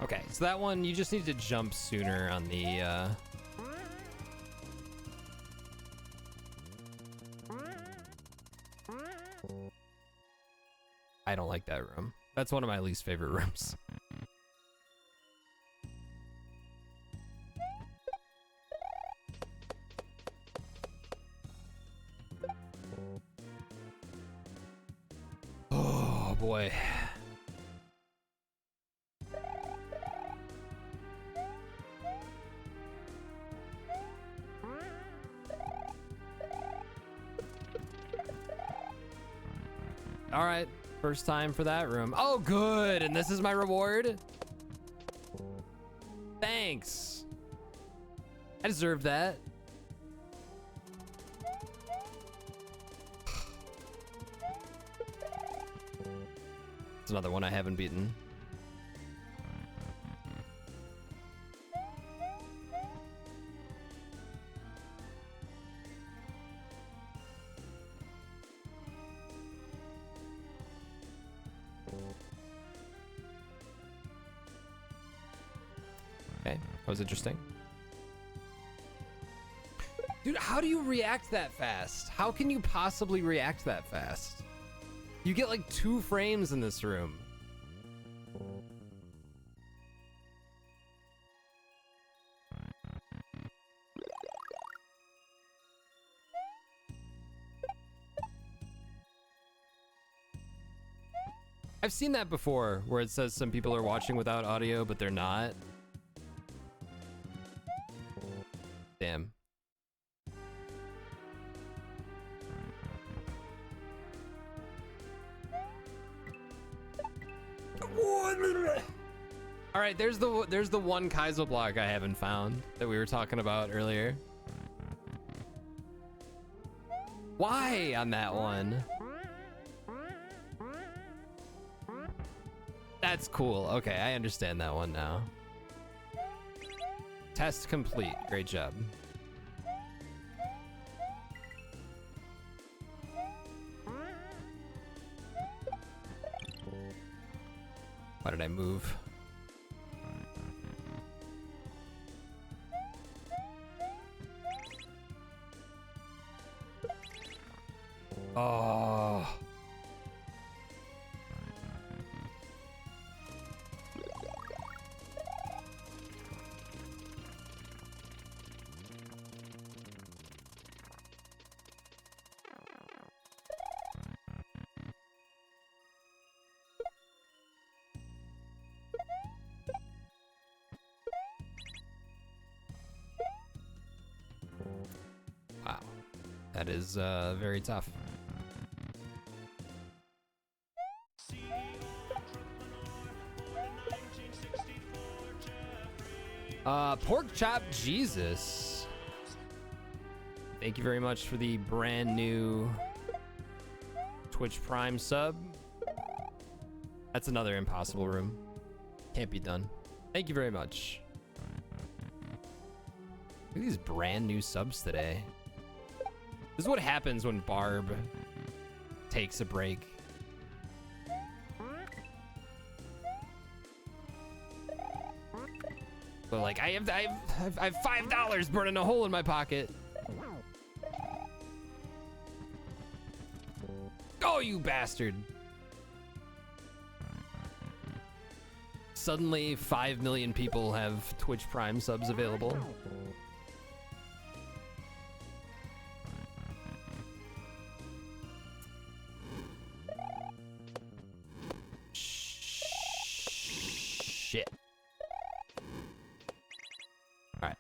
Okay, so that one, you just need to jump sooner on the, I don't like that room. That's one of my least favorite rooms. Oh, boy. All right, first time for that room. Oh, good, and this is my reward? Thanks. I deserve that. It's another one I haven't beaten. Okay, that was interesting. Dude, how do you react that fast? How can you possibly react that fast? You get like 2 frames in this room. I've seen that before, where it says some people are watching without audio, but they're not. Damn. All right, there's the one Kaizo block I haven't found that we were talking about earlier. Why on that one? That's cool. Okay, I understand that one now. Test complete. Great job. Why did I move? Oh. That is very tough. Pork chop Jesus. Thank you very much for the brand new Twitch Prime sub. That's another impossible room. Can't be done. Thank you very much. Look at these brand new subs today. This is what happens when Barb takes a break. But like, I have $5 burning a hole in my pocket. Oh, you bastard. Suddenly, 5 million people have Twitch Prime subs available. Shit. All right.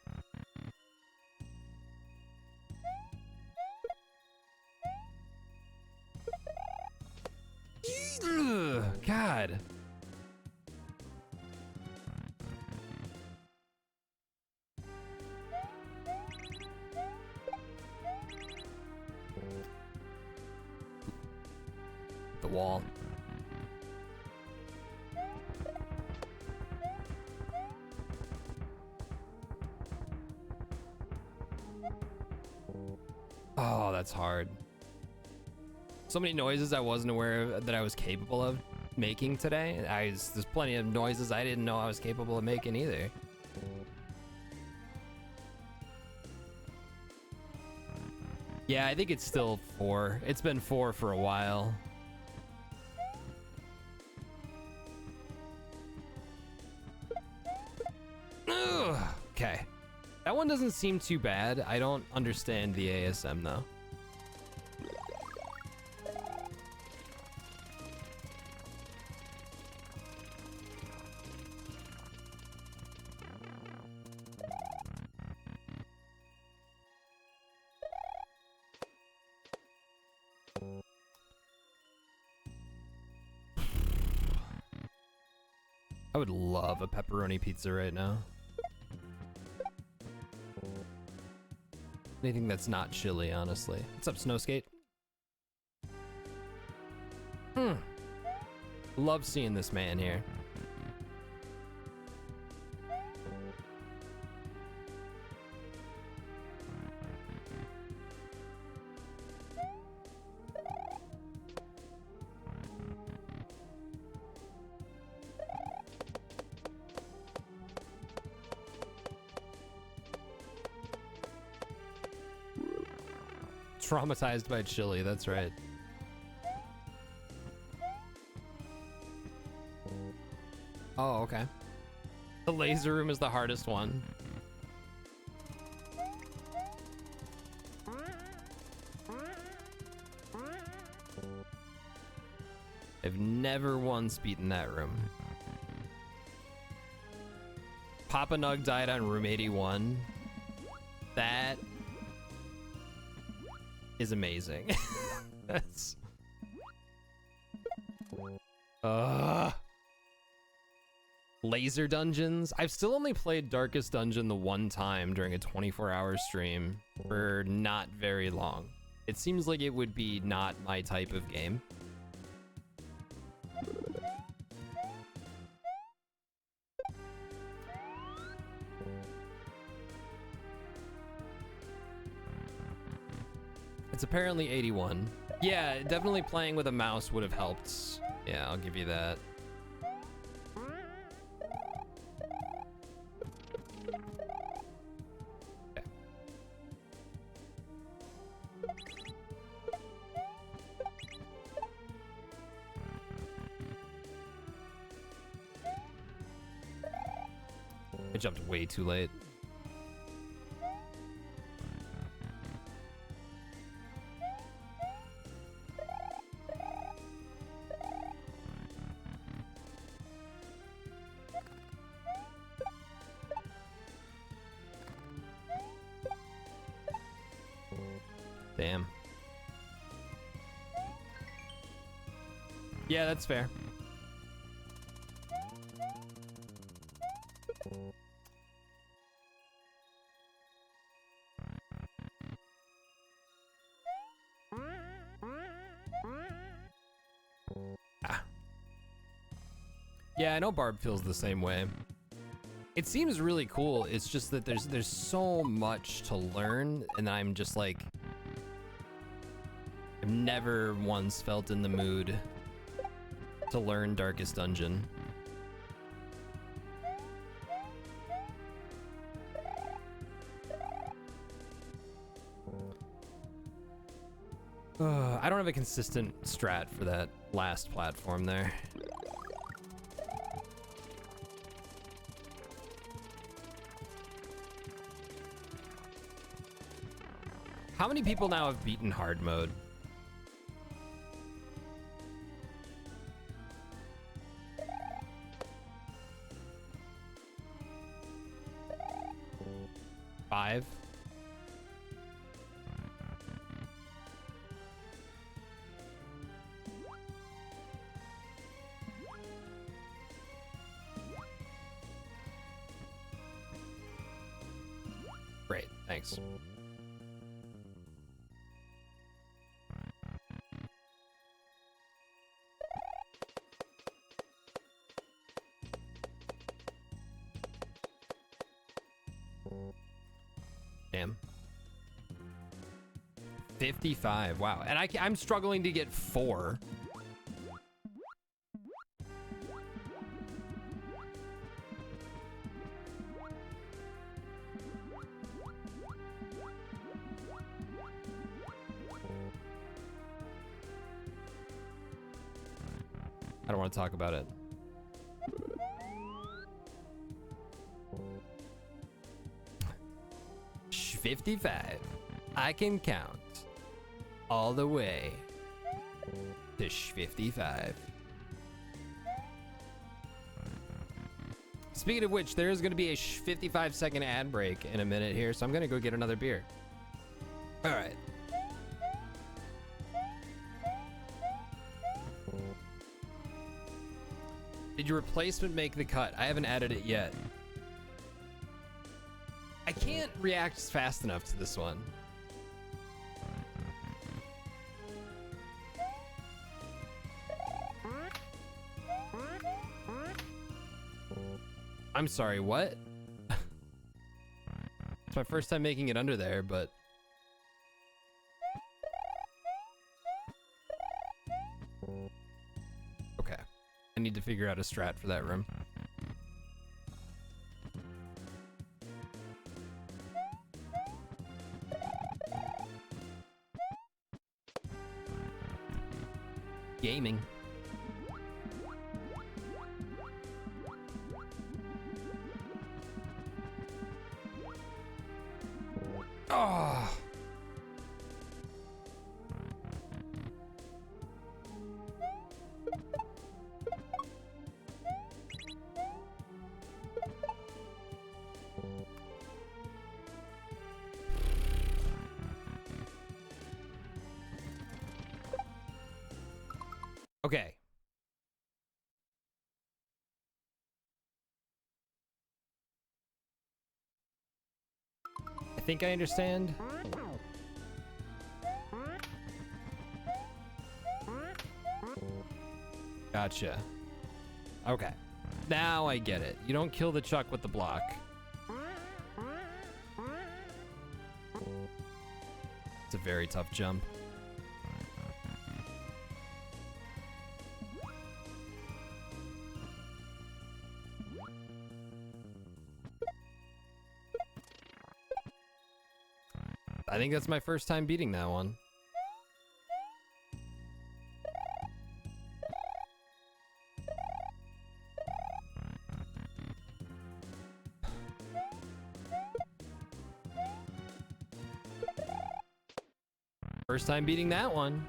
Ugh, God. The wall. Oh, that's hard. So many noises I wasn't aware of that I was capable of making today. There's plenty of noises I didn't know I was capable of making either. Yeah, I think it's still 4. It's been 4 for a while. Ugh, okay. That one doesn't seem too bad. I don't understand the ASM though. I would love a pepperoni pizza right now. Anything that's not chili, honestly. What's up, Snowskate? Love seeing this man here. Traumatized by chili, that's right. Oh, okay. The laser room is the hardest one. I've never once beaten that room. Papa Nug died on room 81. That is amazing. That's laser dungeons. I've still only played Darkest Dungeon the one time during a 24-hour stream for not very long. It seems like it would be not my type of game. It's apparently 81. Yeah, definitely playing with a mouse would have helped. Yeah, I'll give you that. Okay. I jumped way too late. Damn. Yeah, that's fair. Ah. Yeah, I know Barb feels the same way. It seems really cool. It's just that there's so much to learn, and I'm just like, I've never once felt in the mood to learn Darkest Dungeon. I don't have a consistent strat for that last platform there. How many people now have beaten hard mode? Five? Great, thanks. Damn. 55, wow. And I'm struggling to get 4. I don't want to talk about it. Shh, 55. I can count all the way to 55. Speaking of which, there is going to be a 55-second ad break in a minute here, so I'm going to go get another beer. All right. Did your replacement make the cut? I haven't added it yet. I can't react fast enough to this one. I'm sorry, what? It's my first time making it under there, but... Okay. I need to figure out a strat for that room. Gaming. Oh. Okay. I think I understand. Gotcha. Okay. Now I get it. You don't kill the Chuck with the block. It's a very tough jump. I think that's my first time beating that one. First time beating that one.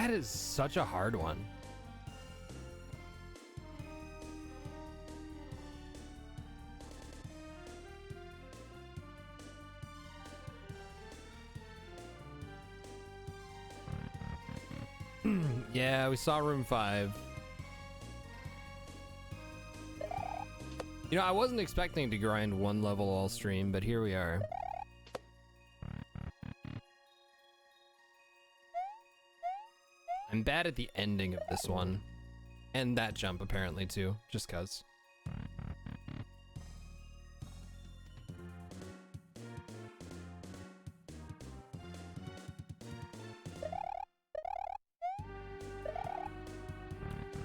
That is such a hard one. Yeah, we saw room 5. You know, I wasn't expecting to grind one level all stream, but here we are. I'm bad at the ending of this one. And that jump apparently too, just cuz.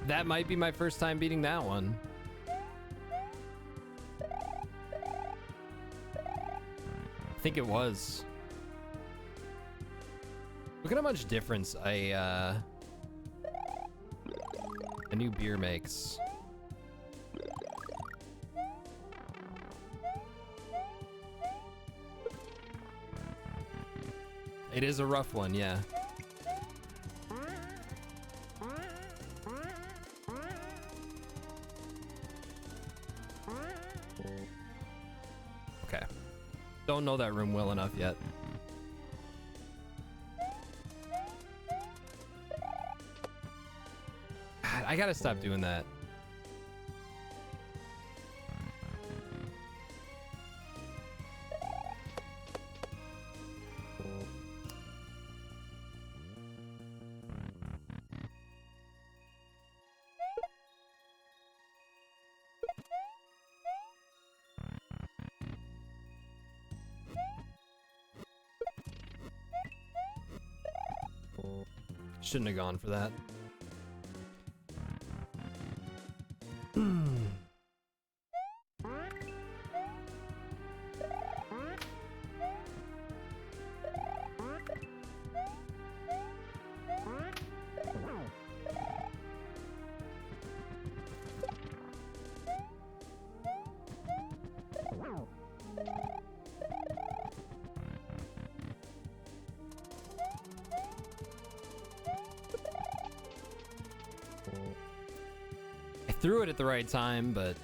That might be my first time beating that one. I think it was. Look at how much difference a new beer makes. It is a rough one, yeah. Okay. Don't know that room well enough yet. God, I gotta stop doing that. Shouldn't have gone for that. I threw it at the right time, but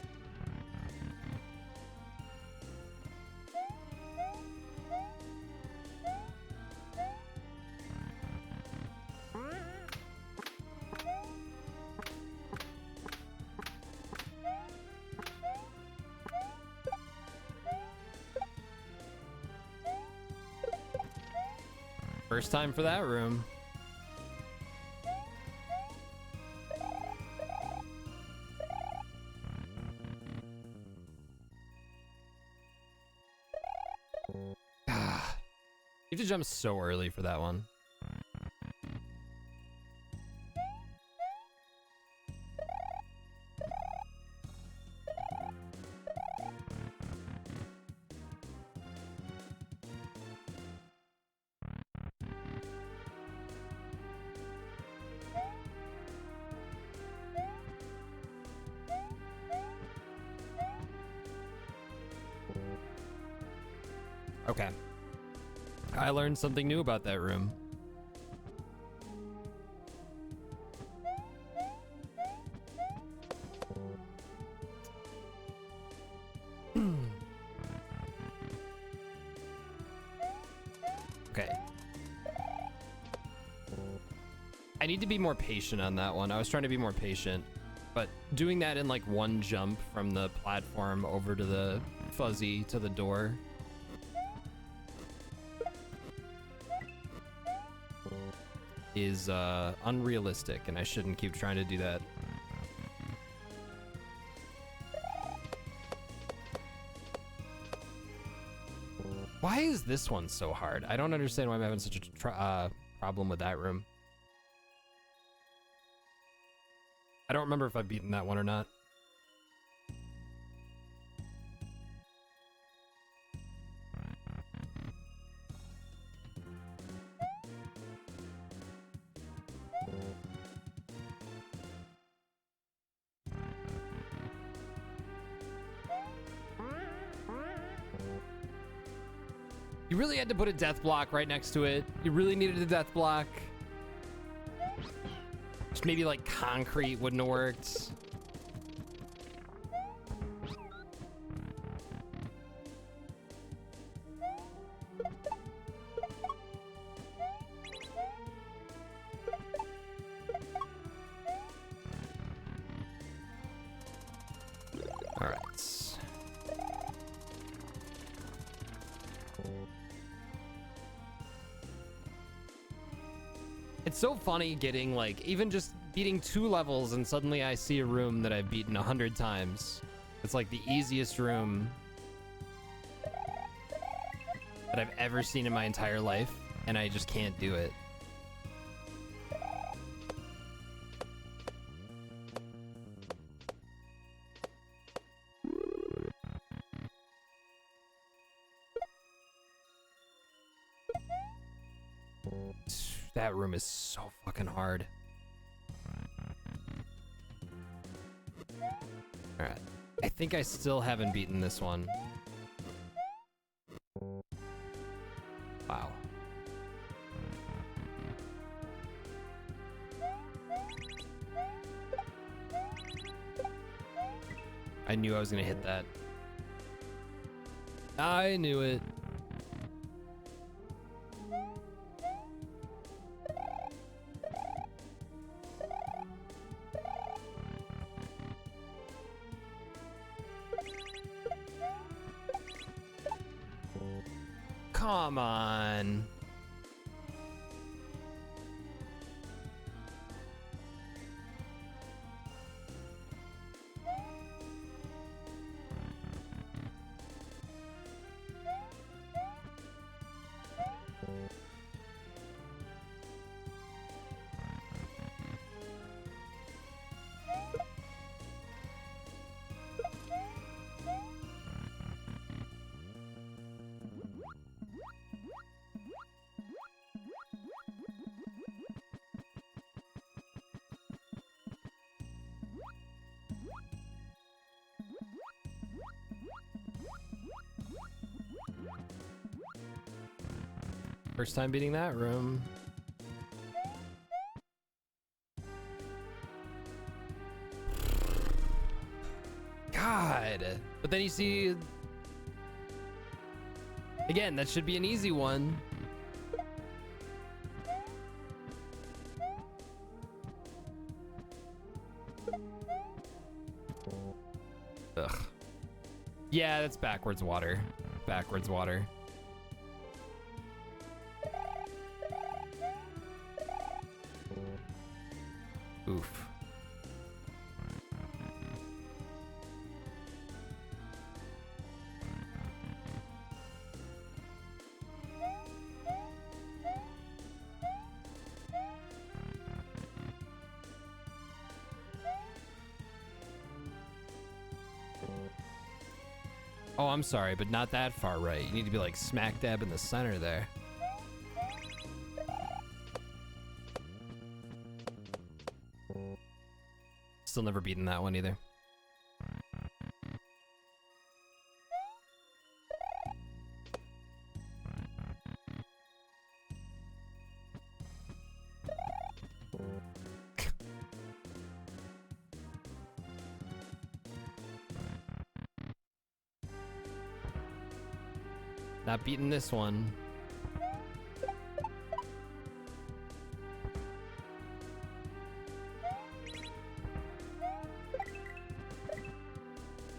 first time for that room. You have to jump so early for that one. Okay. I learned something new about that room. Okay. I need to be more patient on that one. I was trying to be more patient, but doing that in like one jump from the platform over to the fuzzy to the door. Is unrealistic, and I shouldn't keep trying to do that. Why is this one so hard? I don't understand why I'm having such a problem with that room. I don't remember if I've beaten that one or not. You really had to put a death block right next to it. You really needed a death block. Just maybe like concrete wouldn't have worked. All right. It's so funny getting like even just beating 2 levels and suddenly I see a room that I've beaten 100 times. It's like the easiest room that I've ever seen in my entire life, and I just can't do it. That room is so fucking hard. Alright. I think I still haven't beaten this one. Wow. I knew I was gonna hit that. I knew it. Come on. First time beating that room. God. But then you see... Again, that should be an easy one. Ugh. Yeah, that's backwards water. Backwards water. Oof. Oh, I'm sorry, but not that far right. You need to be like smack dab in the center there. Still never beaten that one either. Not beating this one.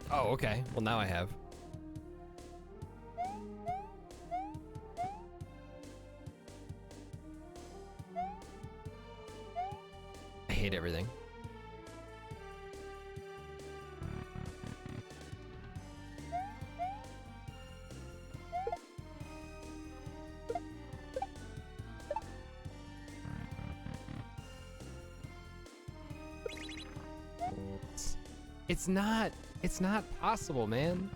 Oh, okay. Well, now I have. I hate everything. It's not possible, man.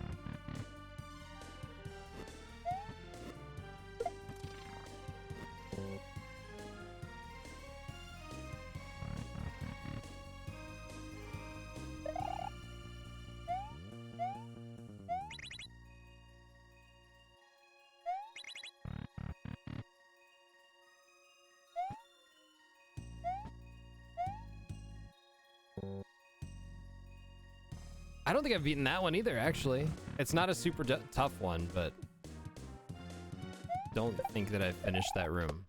I don't think I've beaten that one either, actually. It's not a super tough one, but don't think that I've finished that room.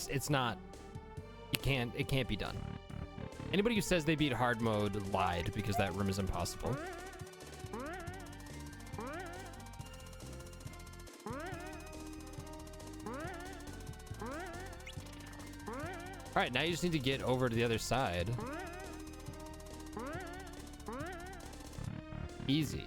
It's not, it can't be done. Anybody who says they beat hard mode lied, because that room is impossible. All right, now you just need to get over to the other side. Easy.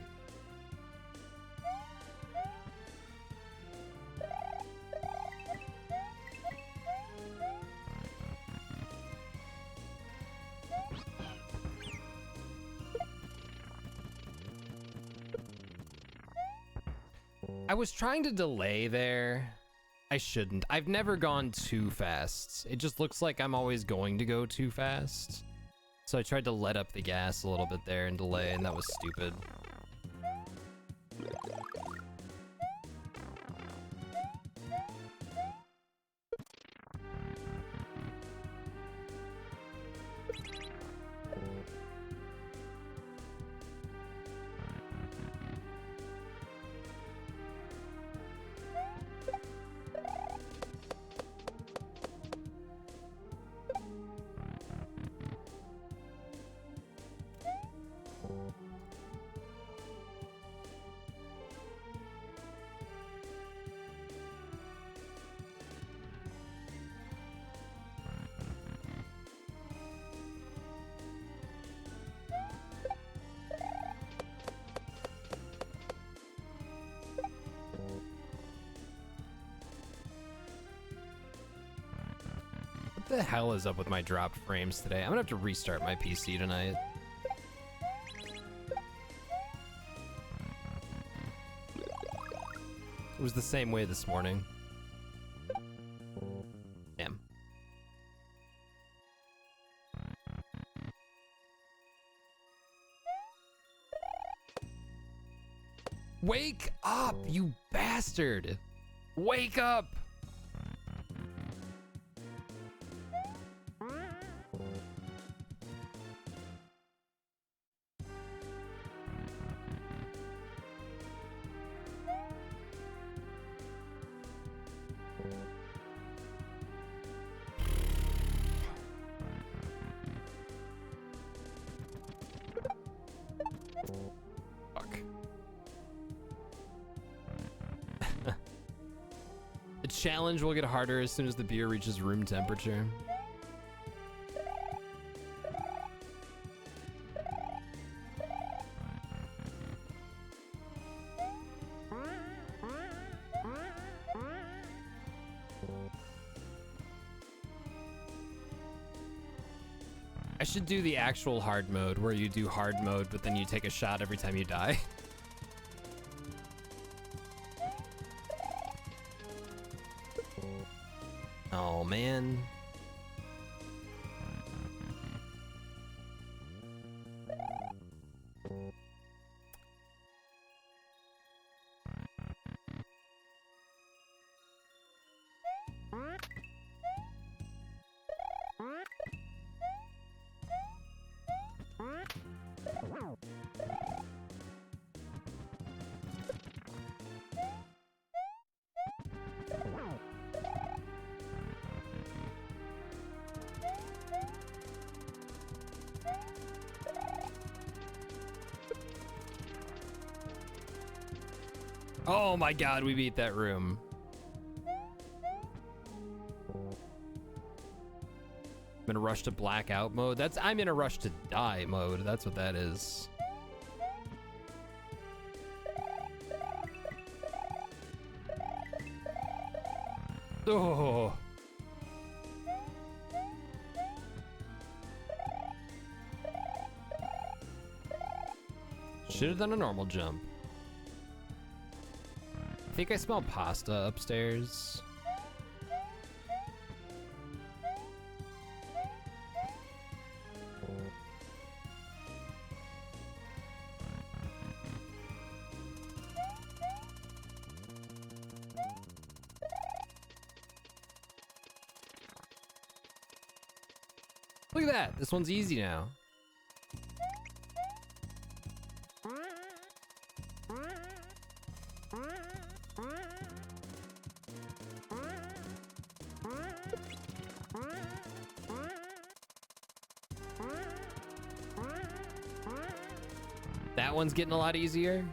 I was trying to delay there. I shouldn't. I've never gone too fast. It just looks like I'm always going to go too fast. So I tried to let up the gas a little bit there and delay, and that was stupid. What the hell is up with my dropped frames today? I'm gonna have to restart my PC tonight. It was the same way this morning. Damn. Wake up, you bastard! Wake up! The challenge will get harder as soon as the beer reaches room temperature. I should do the actual hard mode where you do hard mode, but then you take a shot every time you die. Oh, man. Oh my god, we beat that room. I'm in a rush to blackout mode. I'm in a rush to die mode. That's what that is. Oh. Should have done a normal jump. I think I smell pasta upstairs. Look at that. This one's easy now. That one's getting a lot easier.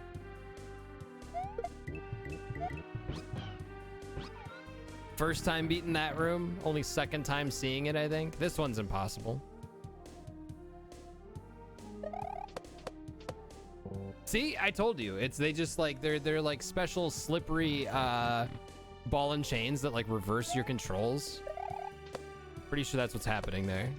First time beating that room, only second time seeing it, I think. This one's impossible. See, I told you. It's they just like they're like special slippery ball and chains that like reverse your controls. Pretty sure that's what's happening there.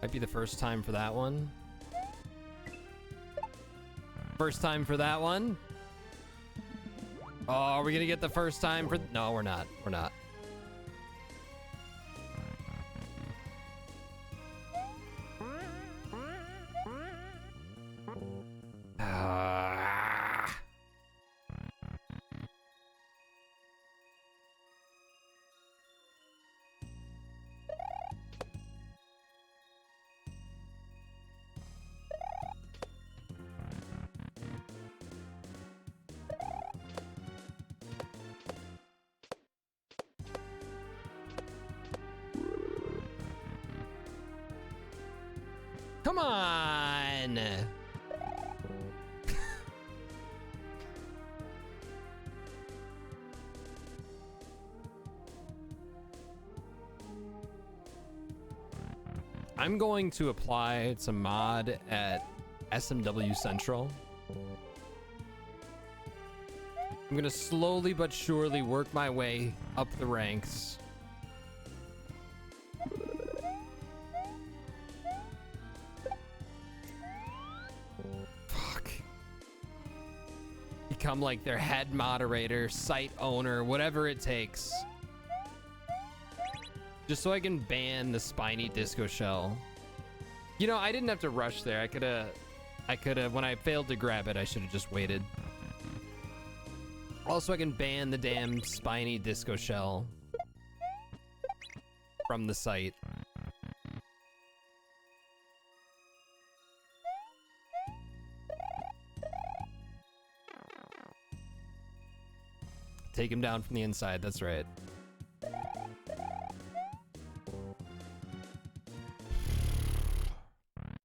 Might be the first time for that one. First time for that one. Oh, are we gonna get the first time for? No, we're not. We're not. Come on. I'm going to apply some mod at SMW Central. I'm gonna slowly but surely work my way up the ranks. Become like their head moderator, site owner, whatever it takes. Just so I can ban the spiny disco shell. You know, I didn't have to rush there. I could have, when I failed to grab it, I should have just waited. Also, I can ban the damn spiny disco shell from the site. Take him down from the inside, that's right.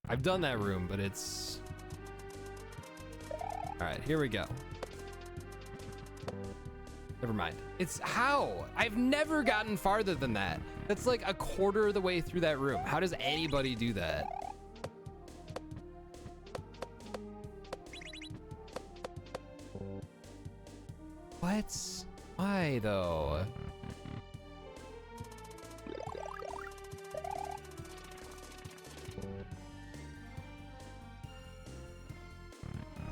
I've done that room, but it's... Alright, here we go. Never mind. It's how? I've never gotten farther than that. That's like a quarter of the way through that room. How does anybody do that? What? Why though?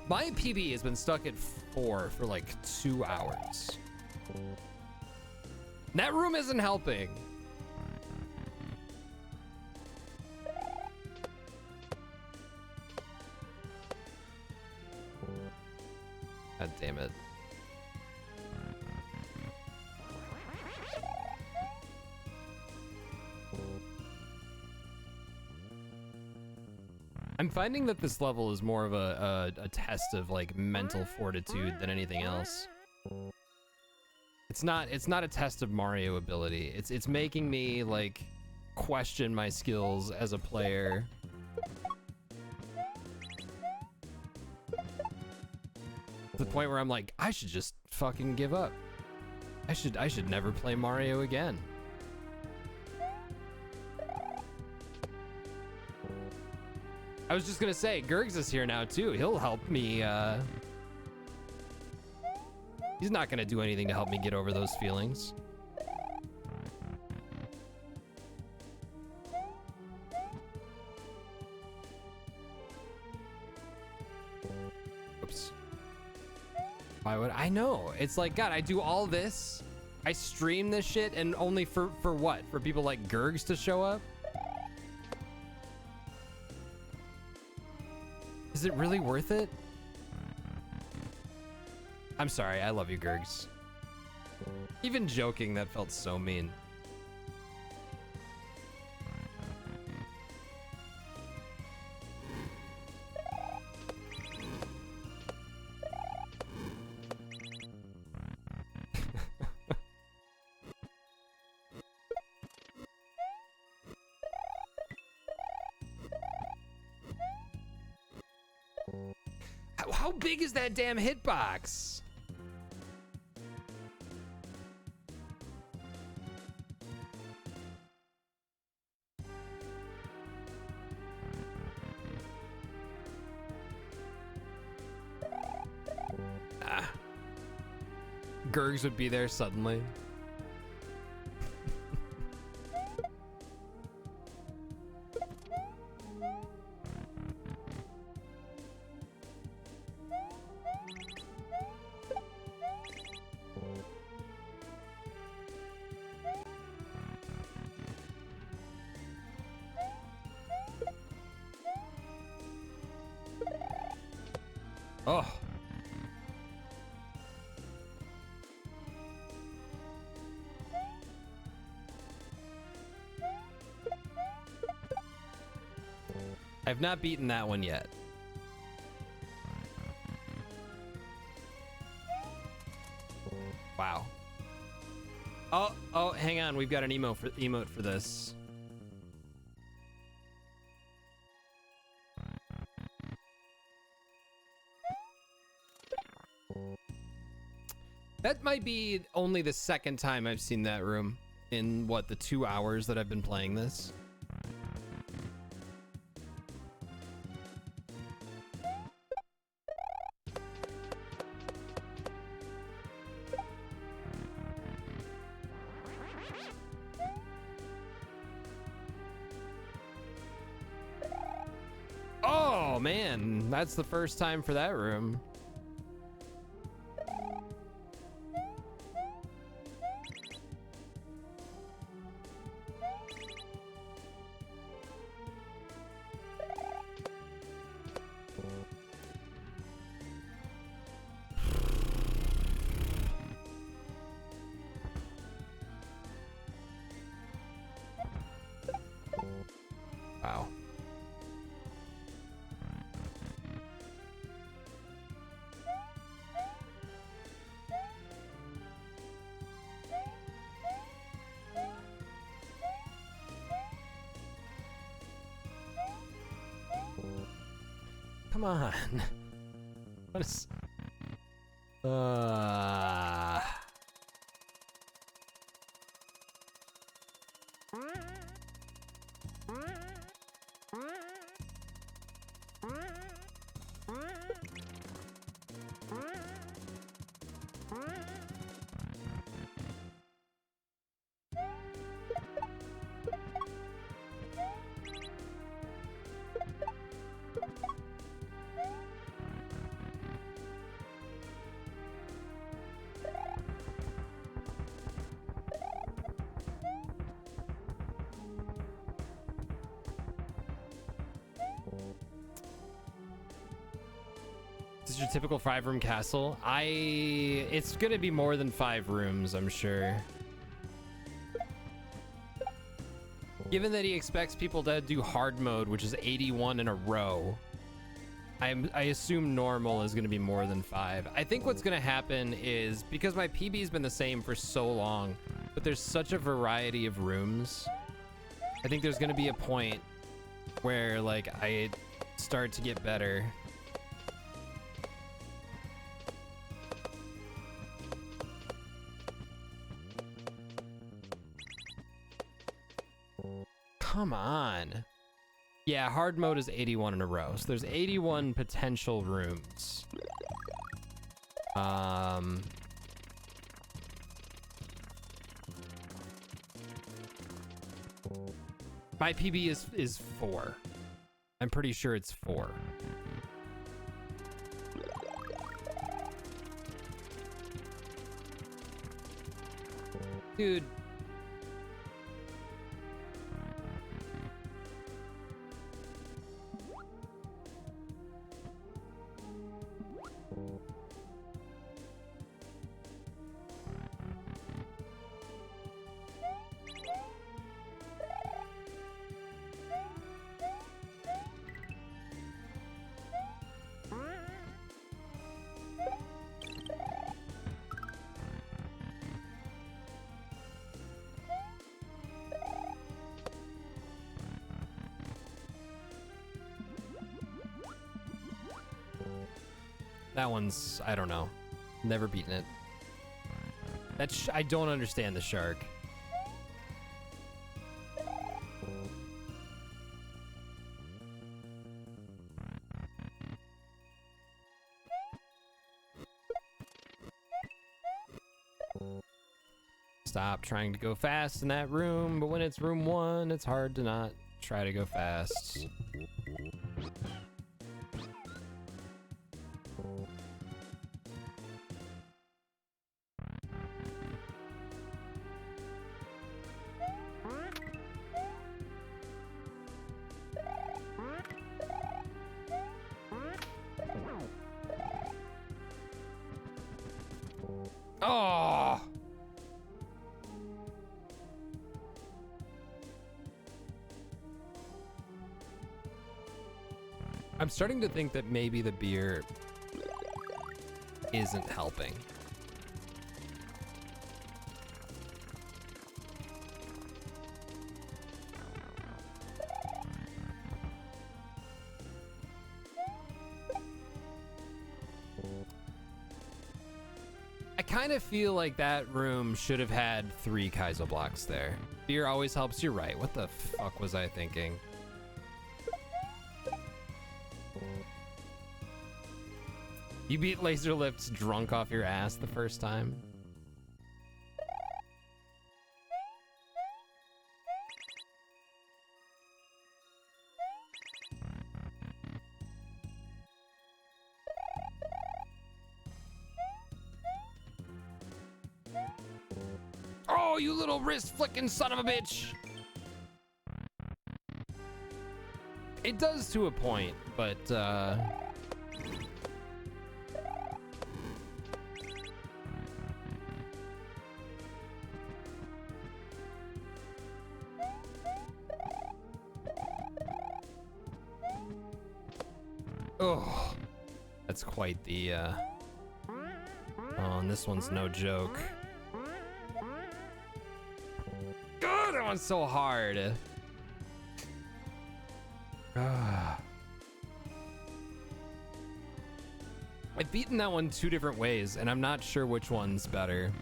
My PB has been stuck at 4 for like 2 hours. That room isn't helping. God damn it. I'm finding that this level is more of a test of like mental fortitude than anything else. It's not a test of Mario ability. It's making me like question my skills as a player. To the point where I'm like, I should just fucking give up. I should never play Mario again. I was just gonna say, Gurgs is here now too. He'll help me, he's not gonna do anything to help me get over those feelings. Oops. Why would I know? It's like, God, I do all this. I stream this shit and only for what? For people like Gurgs to show up? Is it really worth it? I'm sorry, I love you, Gergs. Even joking, that felt so mean. How big is that damn hitbox? Gergs would be there suddenly. Oh. I've not beaten that one yet. Wow. Oh, hang on. We've got an emote for this. That might be only the second time I've seen that room in, what, the 2 hours that I've been playing this. Oh, man. That's the first time for that room. Wow. Come on. What is... This is your typical 5-room castle. It's gonna be more than 5 rooms, I'm sure. Given that he expects people to do hard mode, which is 81 in a row, I assume normal is gonna be more than 5. I think what's gonna happen is, because my PB's been the same for so long, but there's such a variety of rooms, I think there's gonna be a point where, like, I start to get better. Come on. Yeah, hard mode is 81 in a row. So there's 81 potential rooms. My PB is 4. I'm pretty sure it's 4. Dude. That one's, I don't know. Never beaten it. I don't understand the shark. Stop trying to go fast in that room, but when it's room 1, it's hard to not try to go fast. Oh! I'm starting to think that maybe the beer isn't helping. I kind of feel like that room should have had 3 Kaizo blocks there. Beer always helps. You're right. What the fuck was I thinking? You beat Laser Lips drunk off your ass the first time? Oh, you little wrist flicking son of a bitch! It does to a point, but oh, that's quite the oh, and this one's no joke. God, that one's so hard. I've beaten that one 2 different ways, and I'm not sure which one's better.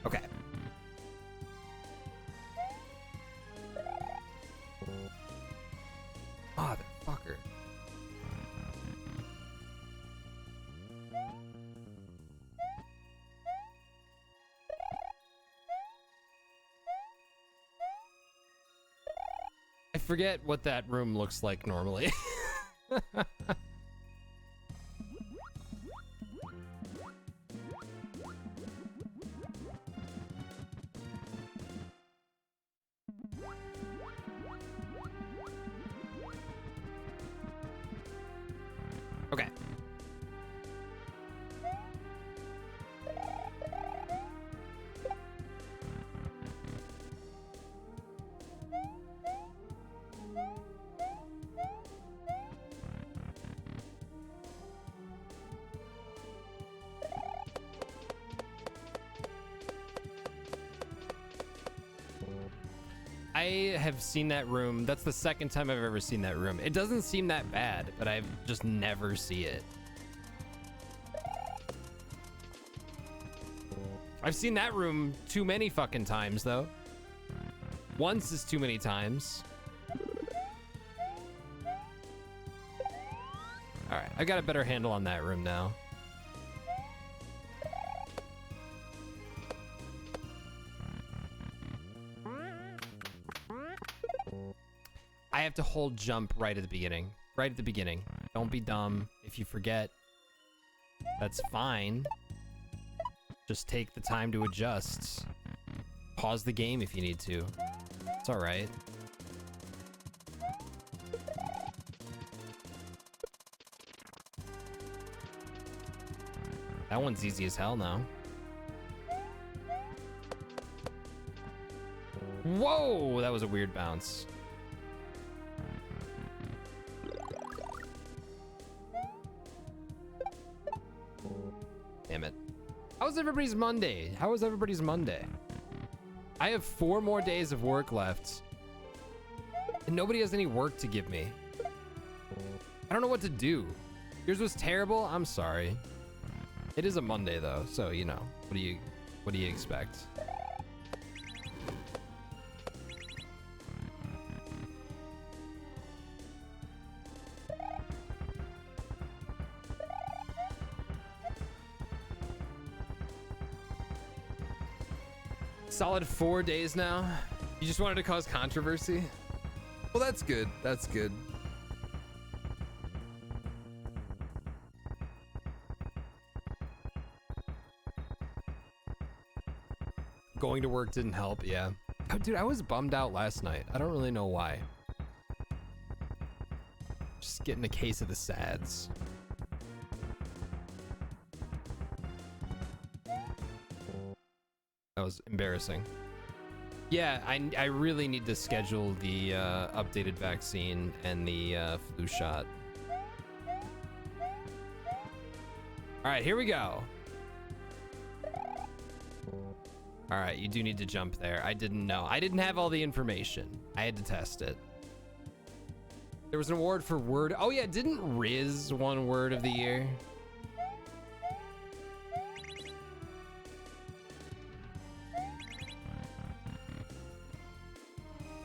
Okay. Motherfucker. I forget what that room looks like normally. Okay. I have seen that room. That's the second time I've ever seen that room. It doesn't seem that bad, but I just never see it. I've seen that room too many fucking times, though. Once is too many times. All right, I got a better handle on that room now. I have to hold jump right at the beginning. Right at the beginning. Don't be dumb. If you forget, that's fine. Just take the time to adjust. Pause the game if you need to. It's all right. That one's easy as hell now. Whoa, that was a weird bounce. Damn it. How was everybody's Monday? How was everybody's Monday? I have 4 more days of work left. And nobody has any work to give me. I don't know what to do. Yours was terrible? I'm sorry. It is a Monday though, so you know, what do you expect? Solid 4 days now. You just wanted to cause controversy? Well, that's good. That's good. Going to work didn't help, yeah. Oh, dude, I was bummed out last night. I don't really know why. Just getting a case of the sads. That was embarrassing. Yeah, I really need to schedule the updated vaccine and the flu shot. All right, here we go. All right, you do need to jump there. I didn't know. I didn't have all the information. I had to test it. There was an award for word. Oh yeah, didn't Riz won word of the year?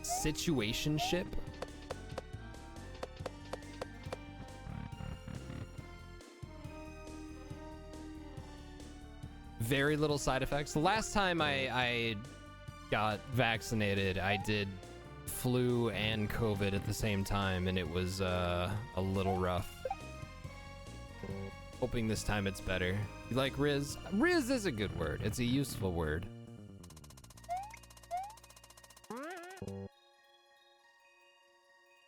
Situationship? Very little side effects. The last time I got vaccinated, I did flu and COVID at the same time, and it was a little rough. Hoping this time it's better. You like Riz? Riz is a good word. It's a useful word.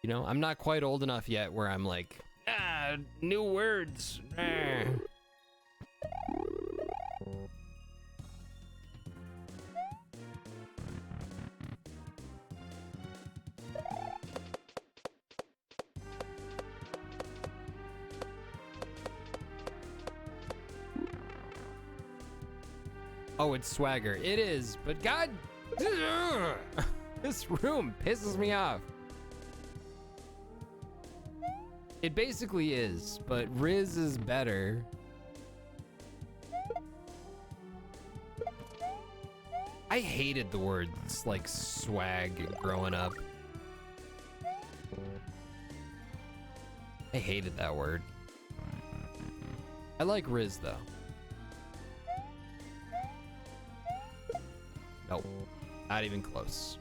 You know, I'm not quite old enough yet where I'm like, new words. Oh, it's swagger. It is, but God, this room pisses me off. It basically is, but Riz is better. I hated the words like swag growing up. I hated that word. I like Riz though. Nope, not even close.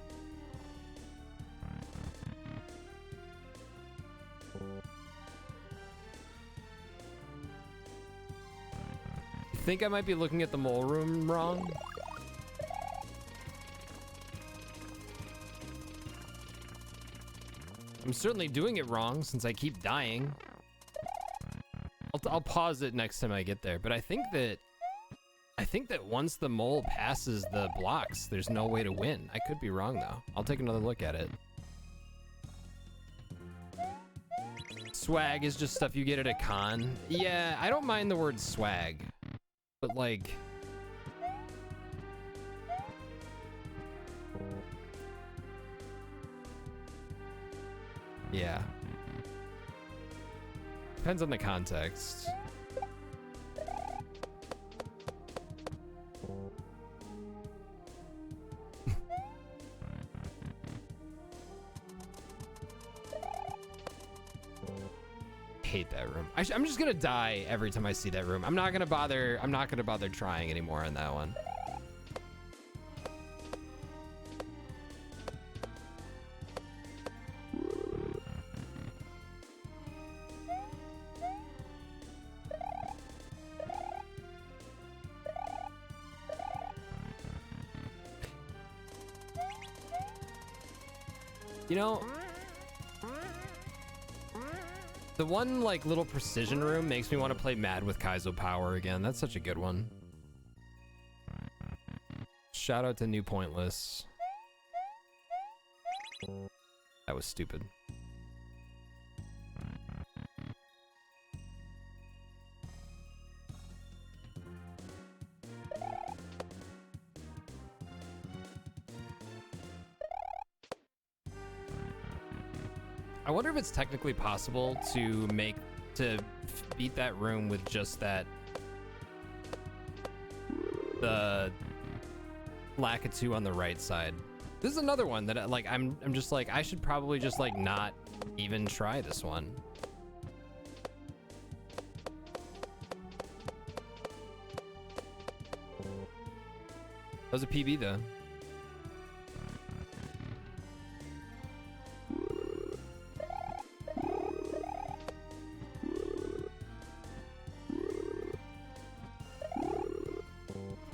You think I might be looking at the mole room wrong? I'm certainly doing it wrong since I keep dying. I'll pause it next time I get there, but I think that once the mole passes the blocks, there's no way to win. I could be wrong though. I'll take another look at it. Swag is just stuff you get at a con. Yeah, I don't mind the word swag, but like, yeah. Depends on the context. Hate that room. I'm just gonna die every time I see that room. I'm not gonna bother trying anymore on that one. You know, the one like little precision room makes me want to play Mad with Kaizo Power again. That's such a good one. Shout out to New Pointless. That was stupid. I wonder if it's technically possible to beat that room with just that. The Lakitu on the right side. This is another one that I'm just like, I should probably just like not even try this one. That was a PB though.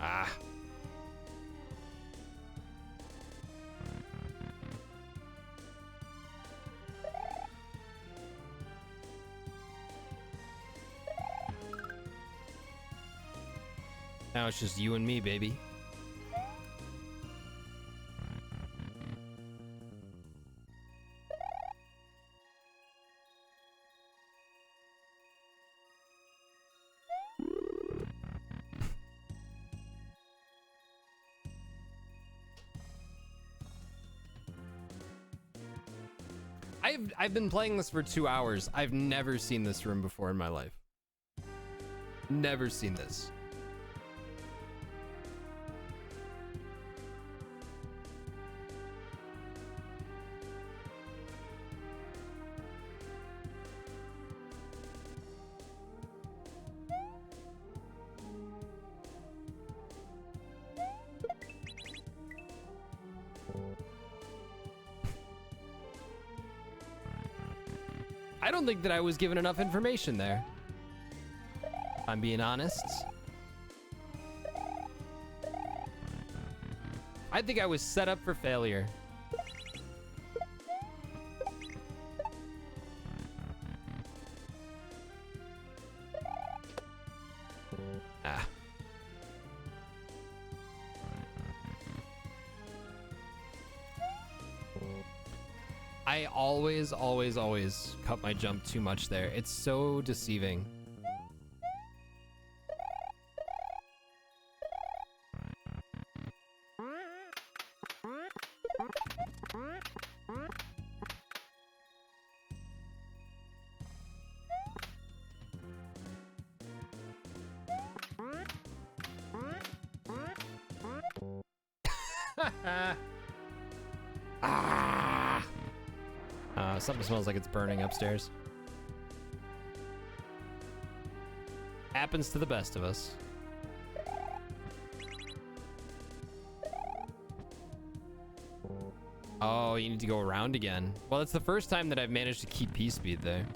Ah. Now it's just you and me, baby. I've been playing this for 2 hours. I've never seen this room before in my life. Never seen this. I don't think that I was given enough information there. I'm being honest. I think I was set up for failure. Ah. I always cut my jump too much there. It's so deceiving. Something smells like it's burning upstairs. Happens to the best of us. Oh, you need to go around again. Well, it's the first time that I've managed to keep P-speed there.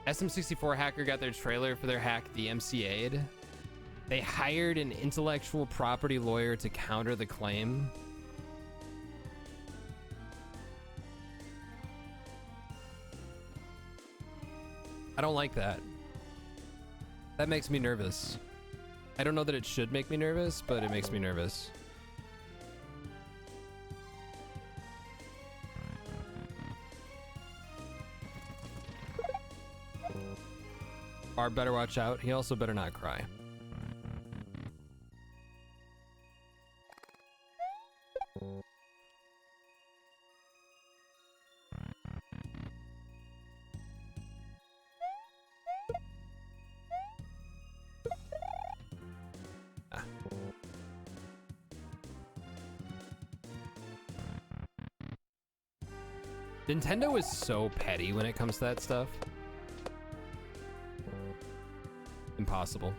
SM64 hacker got their trailer for their hack DMCA'd. They hired an intellectual property lawyer to counter the claim. I don't like that. That makes me nervous. I don't know that it should make me nervous, but it makes me nervous. Barb better watch out. He also better not cry. Nintendo is so petty when it comes to that stuff. Impossible.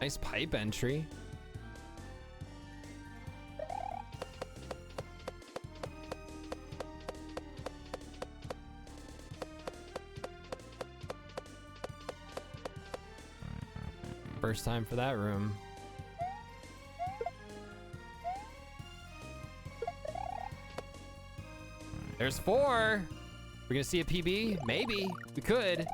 Nice pipe entry. First time for that room. There's 4. We're gonna see a PB? Maybe. We could.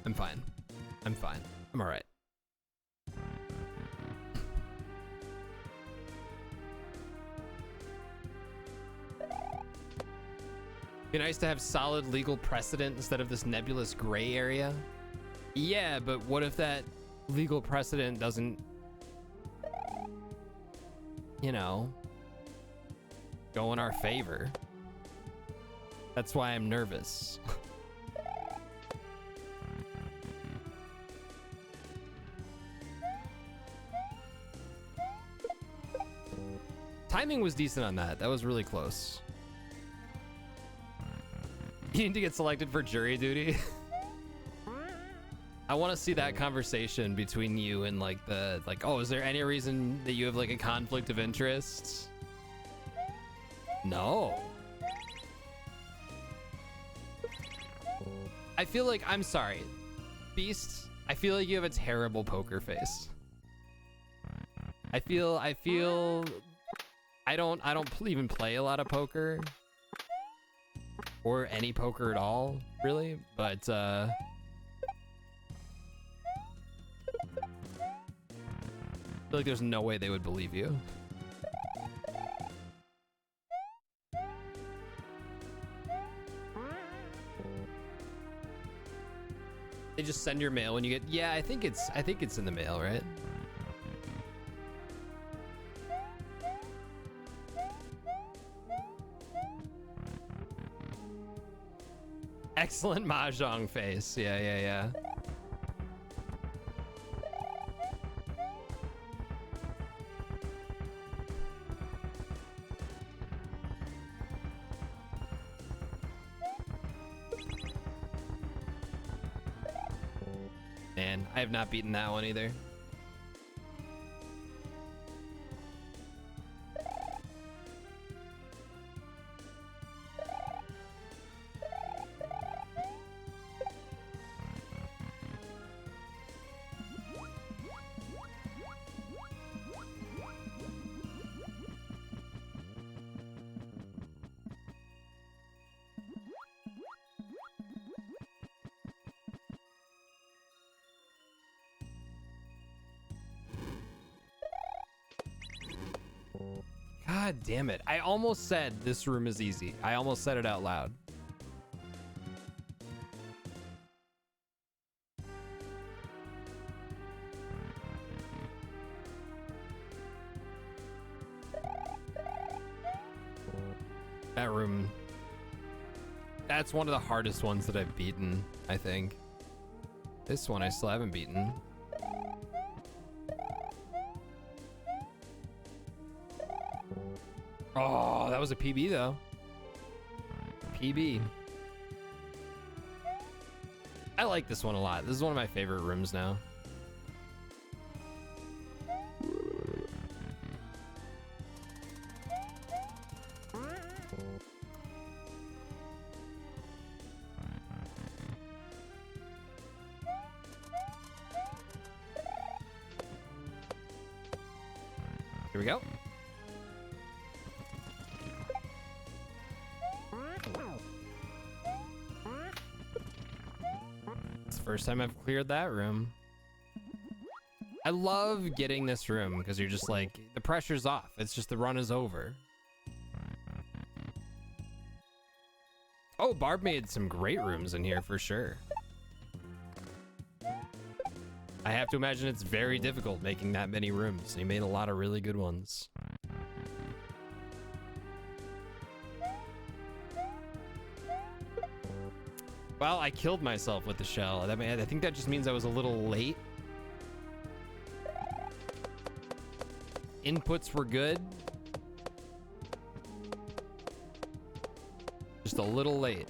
I'm fine. I'm fine. I'm all right. Be nice to have solid legal precedent instead of this nebulous gray area. Yeah, but what if that legal precedent doesn't, you know, go in our favor? That's why I'm nervous. Timing was decent on that. That was really close. You need to get selected for jury duty. I want to see that conversation between you and like oh, is there any reason that you have like a conflict of interest? No. I feel like, I'm sorry, Beast, I feel like you have a terrible poker face. I don't even play a lot of poker. Or any poker at all, really, but I feel like there's no way they would believe you. They just send your mail when you get, yeah, I think it's in the mail, right? Excellent mahjong face. Yeah. Man, I have not beaten that one either. God damn it. I almost said this room is easy. I almost said it out loud. That room. That's one of the hardest ones that I've beaten, I think. This one I still haven't beaten. Oh, that was a PB though. PB. I like this one a lot. This is one of my favorite rooms now. Here we go. It's the first time I've cleared that room. I love getting this room because you're just like, the pressure's off. It's just the run is over. Oh, Barb made some great rooms in here for sure. I have to imagine it's very difficult making that many rooms. He made a lot of really good ones. Well, I killed myself with the shell. I think that just means I was a little late. Inputs were good. Just a little late.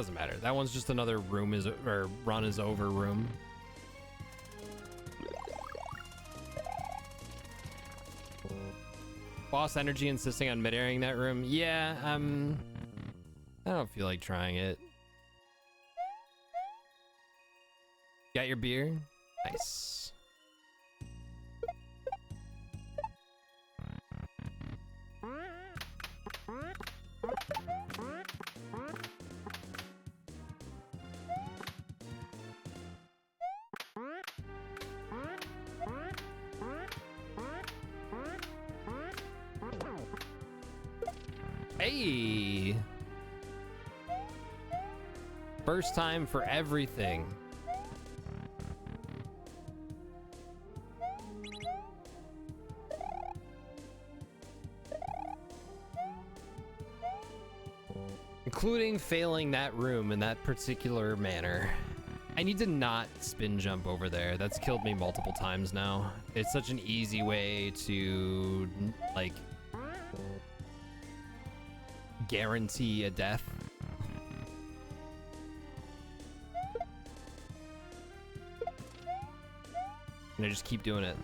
Doesn't matter. That one's just another room is or run is over room. Boss energy insisting on mid-airing that room. Yeah, I don't feel like trying it. Got your beer? Nice. Hey! First time for everything. Including failing that room in that particular manner. I need to not spin jump over there. That's killed me multiple times now. It's such an easy way to, like, guarantee a death. And I just keep doing it.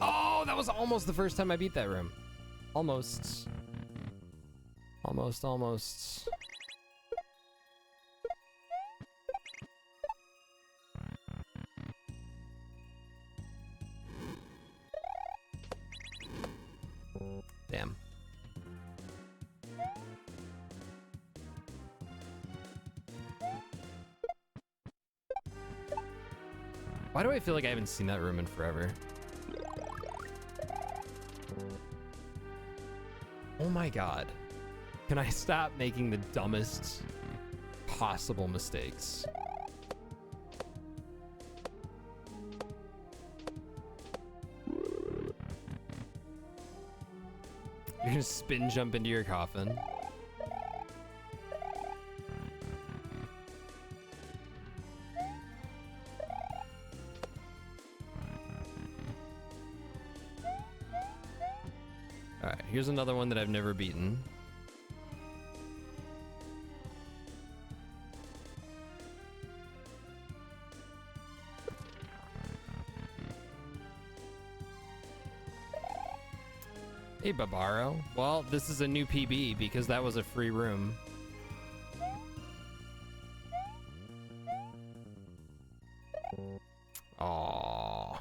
Oh, that was almost the first time I beat that room. Almost. Almost. Damn. Why do I feel like I haven't seen that room in forever? Oh my god. Can I stop making the dumbest possible mistakes? You're gonna spin jump into your coffin. Alright, here's another one that I've never beaten. Hey, Babaro. Well, this is a new PB because that was a free room. Aww.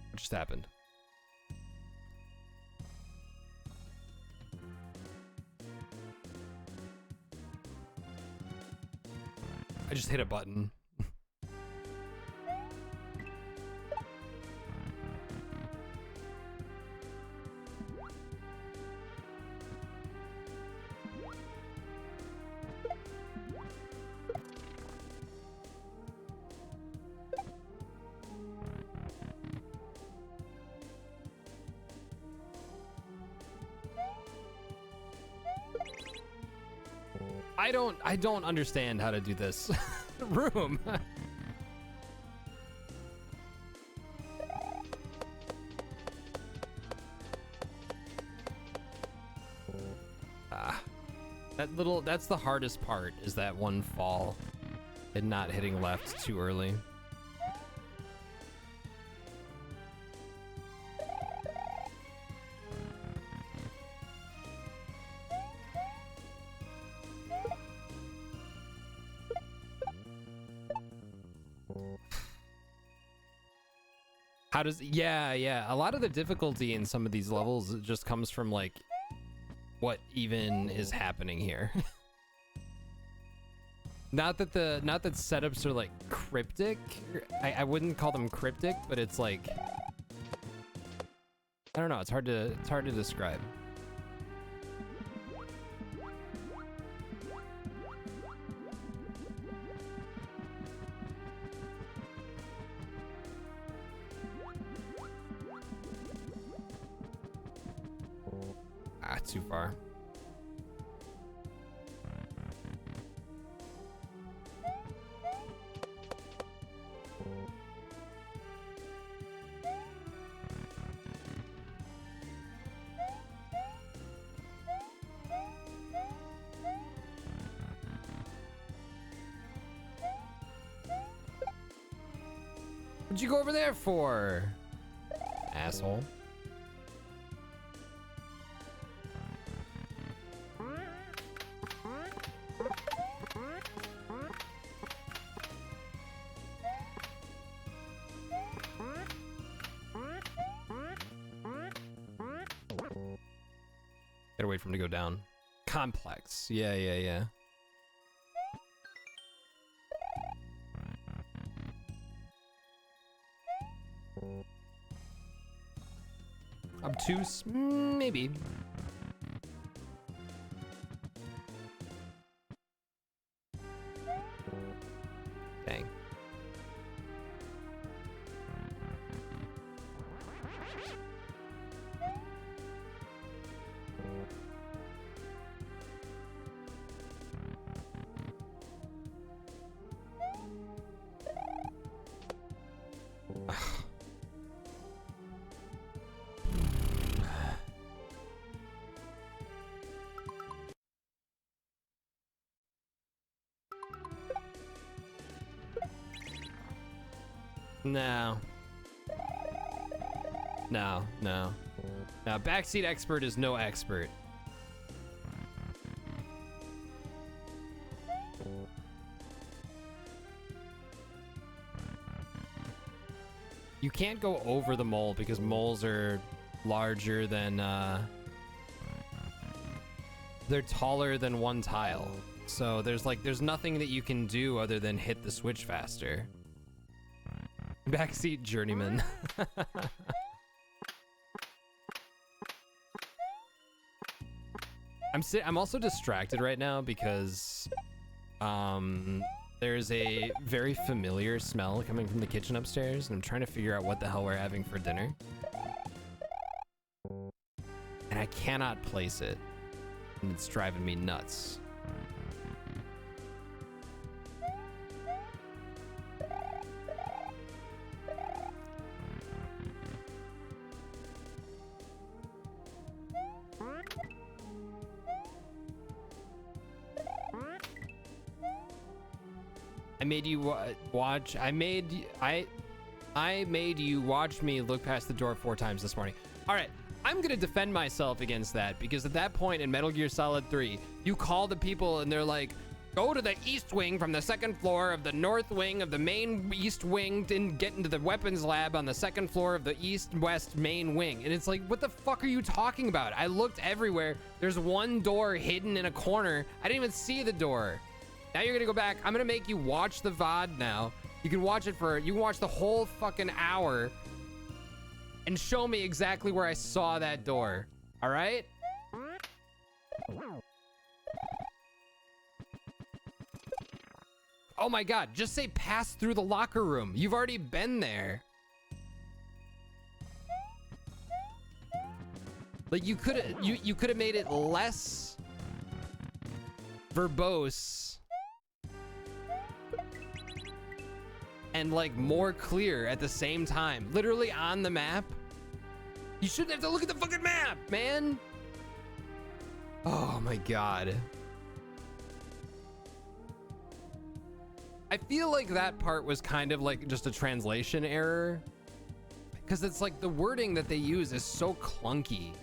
What just happened? I just hit a button. I don't understand how to do this room. That's the hardest part, is that one fall and not hitting left too early. How does, yeah, a lot of the difficulty in some of these levels just comes from, like, what even is happening here. Not that setups are, like, cryptic. I wouldn't call them cryptic, but it's like, I don't know, it's hard to describe. Too far. What'd you go over there for? Asshole. Gotta wait for him to go down. Complex. Yeah, yeah, yeah. Obtuse? Maybe. Dang. No. No, no. Now, backseat expert is no expert. You can't go over the mole because moles are larger than, they're taller than one tile. So there's nothing that you can do other than hit the switch faster. Backseat journeyman. I'm also distracted right now because there's a very familiar smell coming from the kitchen upstairs, and I'm trying to figure out what the hell we're having for dinner. And I cannot place it, and it's driving me nuts. I made you watch. I made you watch me look past the door 4 times this morning. All right, I'm gonna defend myself against that because at that point in Metal Gear Solid 3, you call the people and they're like, go to the east wing from the 2nd floor of the north wing of the main east wing and get into the weapons lab on the 2nd floor of the east-west main wing. And it's like, what the fuck are you talking about? I looked everywhere. There's one door hidden in a corner. I didn't even see the door. Now you're gonna go back. I'm gonna make you watch the VOD now. You can watch the whole fucking hour and show me exactly where I saw that door. All right? Oh my God, just say pass through the locker room. You've already been there. Like you could have made it less verbose and like more clear at the same time. Literally on the map. You shouldn't have to look at the fucking map, man. Oh my God. I feel like that part was kind of like just a translation error, because it's like the wording that they use is so clunky.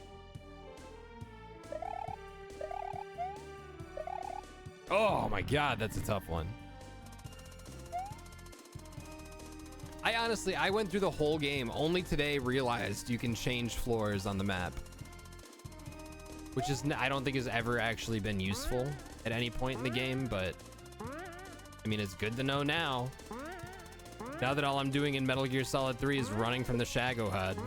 Oh my God, that's a tough one. I went through the whole game, only today realized you can change floors on the map, which is, I don't think has ever actually been useful at any point in the game, but I mean, it's good to know now. Now that all I'm doing in Metal Gear Solid 3 is running from the Shagohod.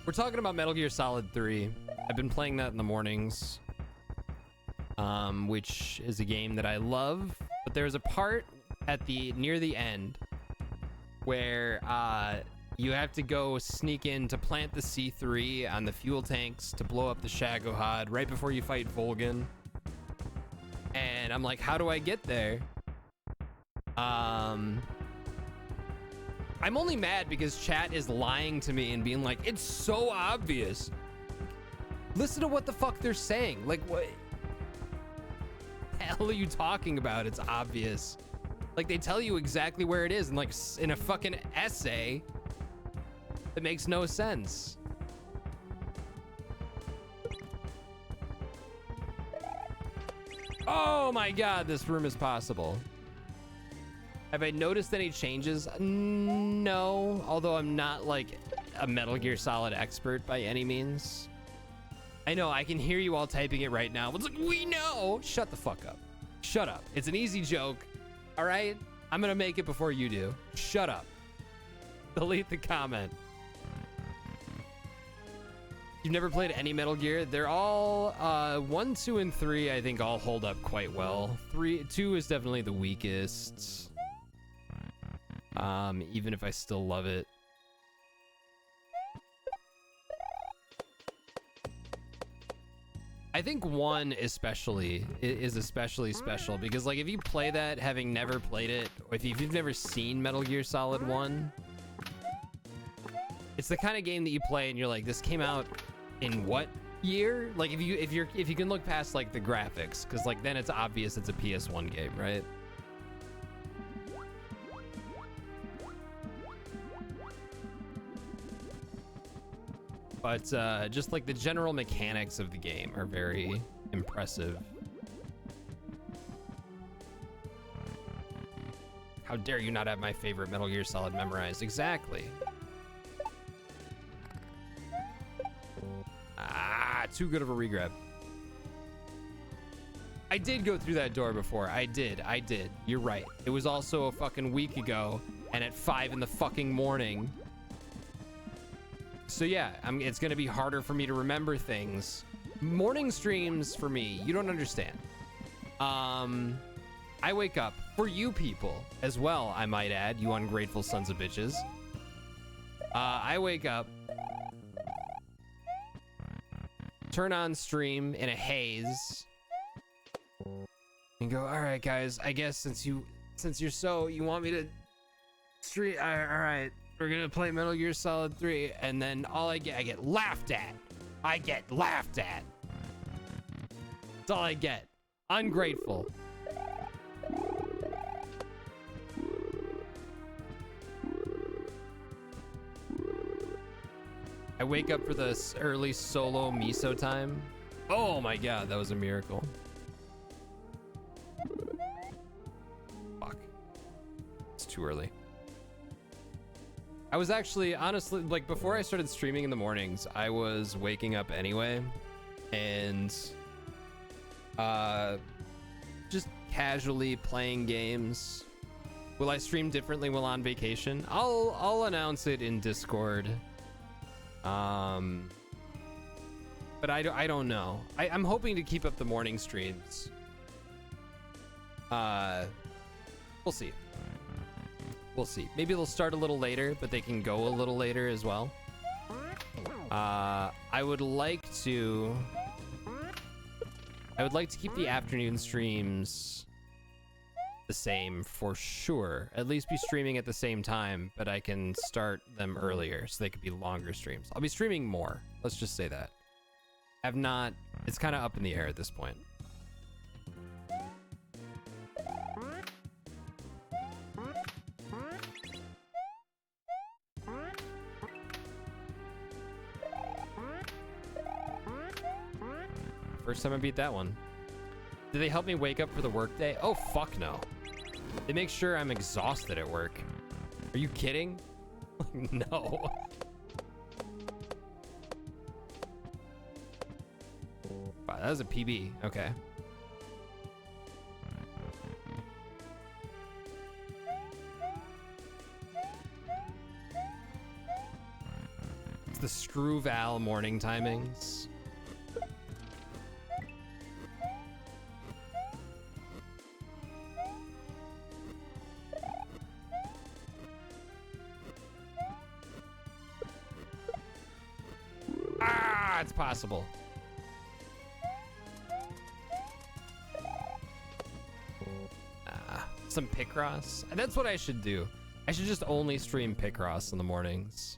We're talking about Metal Gear Solid 3. I've been playing that in the mornings, which is a game that I love. But there's a part at near the end where you have to go sneak in to plant the C3 on the fuel tanks to blow up the Shagohod right before you fight Volgin. And I'm like, how do I get there? I'm only mad because chat is lying to me and being like, it's so obvious. Listen to what the fuck they're saying. Like, what? hell are you talking about? It's obvious. Like, they tell you exactly where it is in, like, in a fucking essay that makes no sense. Oh my god, this room is possible. Have I noticed any changes? No, although I'm not like a Metal Gear Solid expert by any means. I know, I can hear you all typing it right now. It's like, we know! Shut the fuck up. Shut up. It's an easy joke, all right? I'm gonna make it before you do. Shut up. Delete the comment. You've never played any Metal Gear? They're all, 1, 2, and 3, I think all hold up quite well. 2 is definitely the weakest. Even if I still love it. I think 1 especially is especially special because, like, if you play that having never played it, or if you've never seen Metal Gear Solid 1, it's the kind of game that you play and you're like, this came out in what year? Like, if you can look past like the graphics, because like then it's obvious it's a PS1 game, right? But just like the general mechanics of the game are very impressive. How dare you not have my favorite Metal Gear Solid memorized? Exactly. Ah, too good of a regrab. I did go through that door before. I did. You're right. It was also a fucking week ago and at 5 in the fucking morning. So yeah, it's gonna be harder for me to remember things. Morning streams for me, you don't understand. I wake up for you people as well, I might add, you ungrateful sons of bitches. I wake up, turn on stream in a haze, and go, all right, guys, I guess since you want me to stream, all right. We're gonna play Metal Gear Solid 3, and then I get laughed at. I get laughed at. That's all I get. Ungrateful. I wake up for the early solo miso time. Oh my god, that was a miracle. Fuck. It's too early. I was actually, honestly, like, before I started streaming in the mornings, I was waking up anyway, and just casually playing games. Will I stream differently while on vacation? I'll announce it in Discord. But I don't know. I'm hoping to keep up the morning streams. We'll see. We'll see. Maybe they'll start a little later, but they can go a little later as well. I would like to keep the afternoon streams the same for sure. At least be streaming at the same time, but I can start them earlier so they could be longer streams. I'll be streaming more. Let's just say that. It's kind of up in the air at this point. First time I beat that one. Do they help me wake up for the workday? Oh, fuck no. They make sure I'm exhausted at work. Are you kidding? No. Wow, that was a PB. Okay. It's the Screw Val morning timings. It's possible. Some Picross. That's what I should do. I should just only stream Picross in the mornings.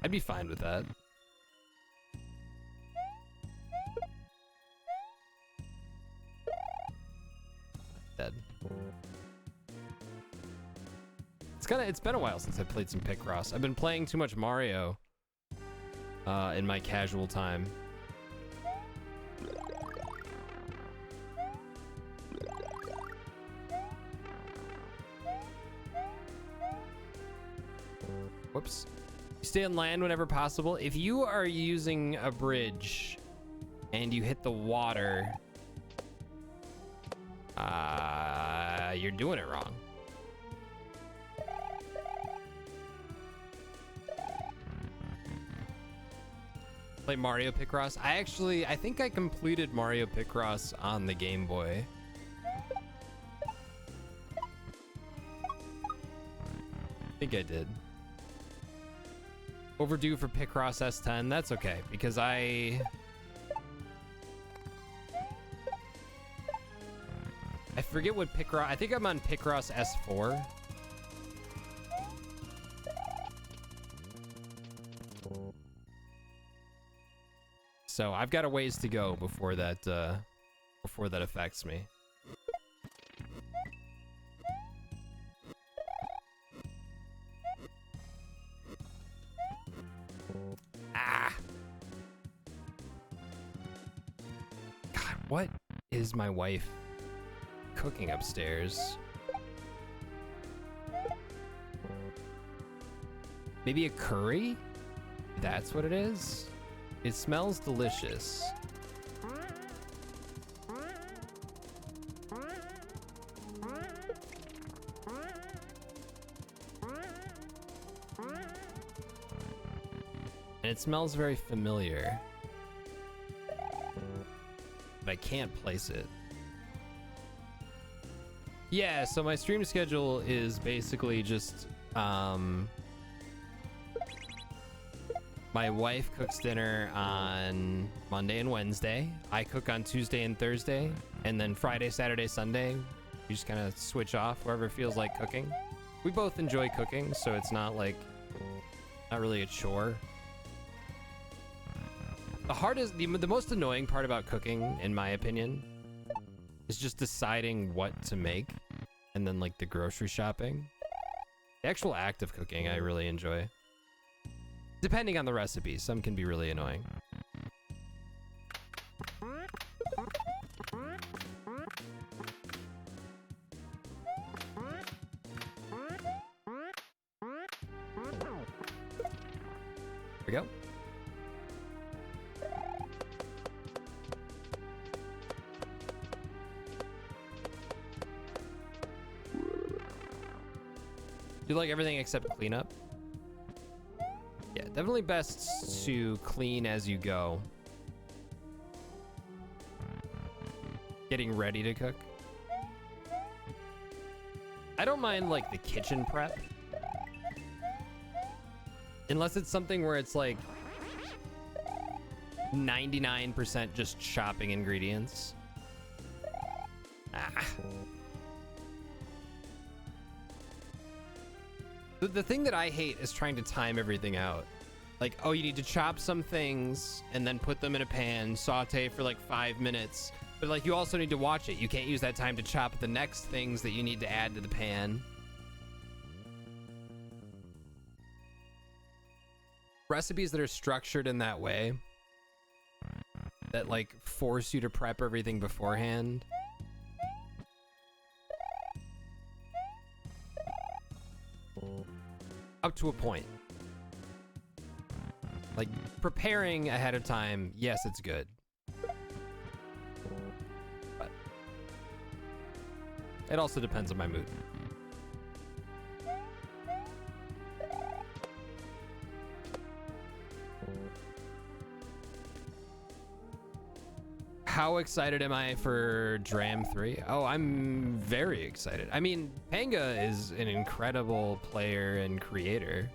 I'd be fine with that. It's been a while since I played some Picross. I've been playing too much Mario in my casual time. Whoops. You stay on land whenever possible. If you are using a bridge and you hit the water, you're doing it wrong. Play Mario Picross. I think I completed Mario Picross on the Game Boy. I think I did. Overdue for Picross S10. That's okay, because I forget what Picross... I think I'm on Picross S4. So I've got a ways to go before that affects me. God, what is my wife cooking upstairs? Maybe a curry? That's what it is? It smells delicious. And it smells very familiar. But I can't place it. Yeah, so my stream schedule is basically just my wife cooks dinner on Monday and Wednesday. I cook on Tuesday and Thursday. And then Friday, Saturday, Sunday, we just kind of switch off wherever feels like cooking. We both enjoy cooking, so it's not like, not really a chore. The most annoying part about cooking, in my opinion, is just deciding what to make and then like the grocery shopping. The actual act of cooking, I really enjoy. Depending on the recipe, some can be really annoying. Here we go. Do you like everything except cleanup? Yeah, definitely best to clean as you go. Getting ready to cook. I don't mind like the kitchen prep. Unless it's something where it's like 99% just chopping ingredients. The thing that I hate is trying to time everything out. Like, oh, you need to chop some things and then put them in a pan, saute for like 5 minutes. But like, you also need to watch it. You can't use that time to chop the next things that you need to add to the pan. Recipes that are structured in that way, that like force you to prep everything beforehand. Up to a point. Like, preparing ahead of time, yes, it's good. But it also depends on my mood. How excited am I for Dram 3? Oh, I'm very excited. I mean, Panga is an incredible player and creator.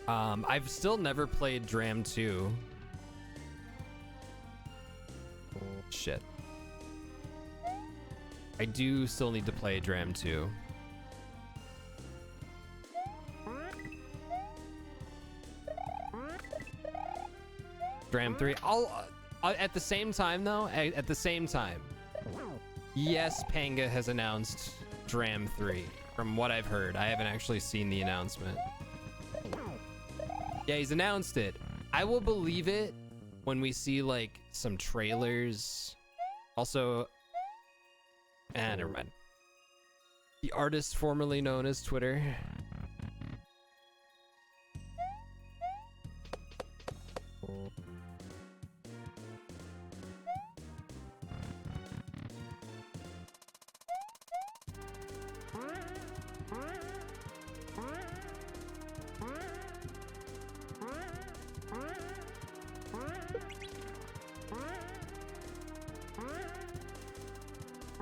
I've still never played Dram 2. Shit. I do still need to play Dram 2. Dram 3. At the same time, though, at the same time, yes, Panga has announced Dram 3. from what I've heard. I haven't actually seen the announcement. Yeah, he's announced it. I will believe it when we see like some trailers. Also, never mind. The artist formerly known as Twitter.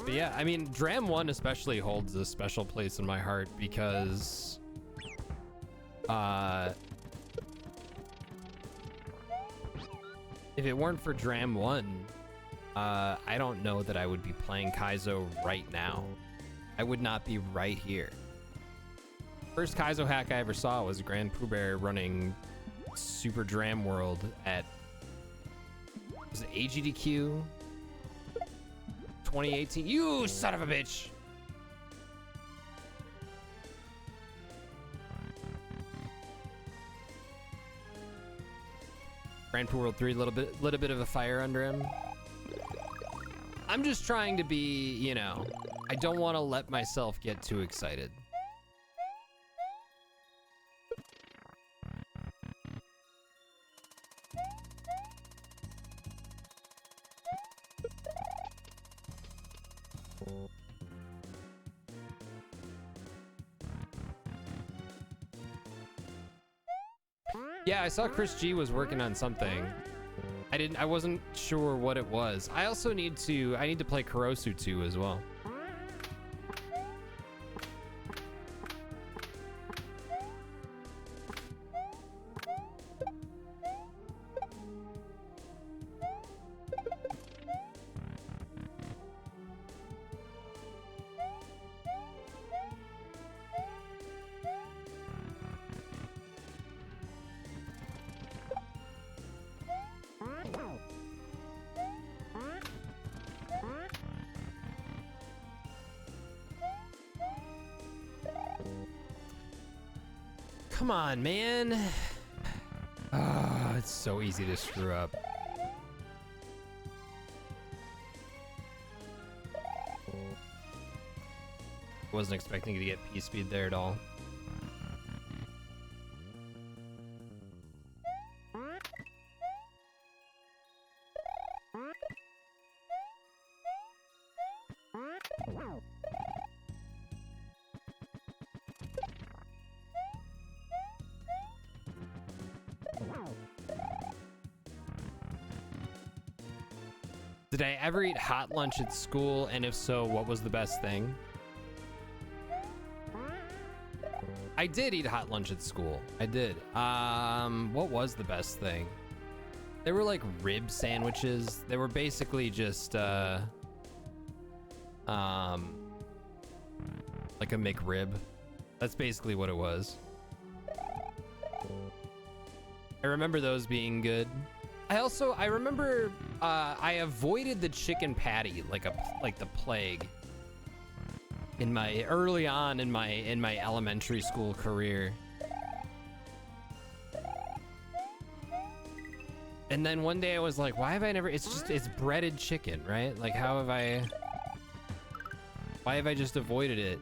But yeah, I mean, Dram 1 especially holds a special place in my heart because if it weren't for Dram 1, I don't know that I would be playing Kaizo right now. I would not be right here. First Kaizo hack I ever saw was Grand Pooh Bear running Super Dram World at, was it AGDQ 2018? You son of a bitch! Grand Pooh World 3, little bit of a fire under him. I'm just trying to be, you know, I don't want to let myself get too excited. Yeah, I saw Chris G was working on something. I wasn't sure what it was. I also need to play Kurosu 2 as well. Come on, man. Ah, it's so easy to screw up. Wasn't expecting to get P-speed there at all. Did I ever eat hot lunch at school? And if so, what was the best thing? I did eat hot lunch at school. I did. What was the best thing? They were like rib sandwiches. They were basically just like a McRib. That's basically what it was. I remember those being good. I remember I avoided the chicken patty like the plague early on in my elementary school career. And then one day I was like, why have I never, it's breaded chicken, right? Like why have I just avoided it?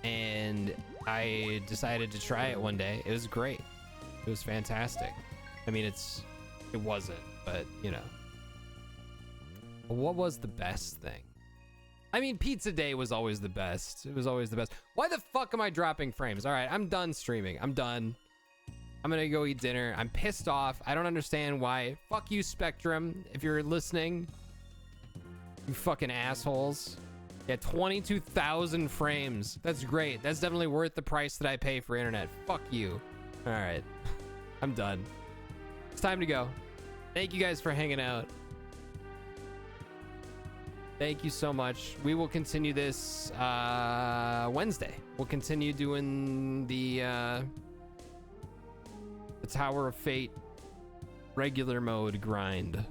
And I decided to try it one day. It was great. It was fantastic. I mean, it wasn't, but you know. What was the best thing? I mean, pizza day was always the best. It was always the best. Why the fuck am I dropping frames? All right, I'm done streaming. I'm done. I'm gonna go eat dinner. I'm pissed off. I don't understand why. Fuck you, Spectrum, if you're listening. You fucking assholes. Yeah, 22,000 frames. That's great. That's definitely worth the price that I pay for internet. Fuck you. All right, I'm done. It's time to go. Thank you guys for hanging out. Thank you so much. We will continue this Wednesday. We'll continue doing the Tower of Fate regular mode grind.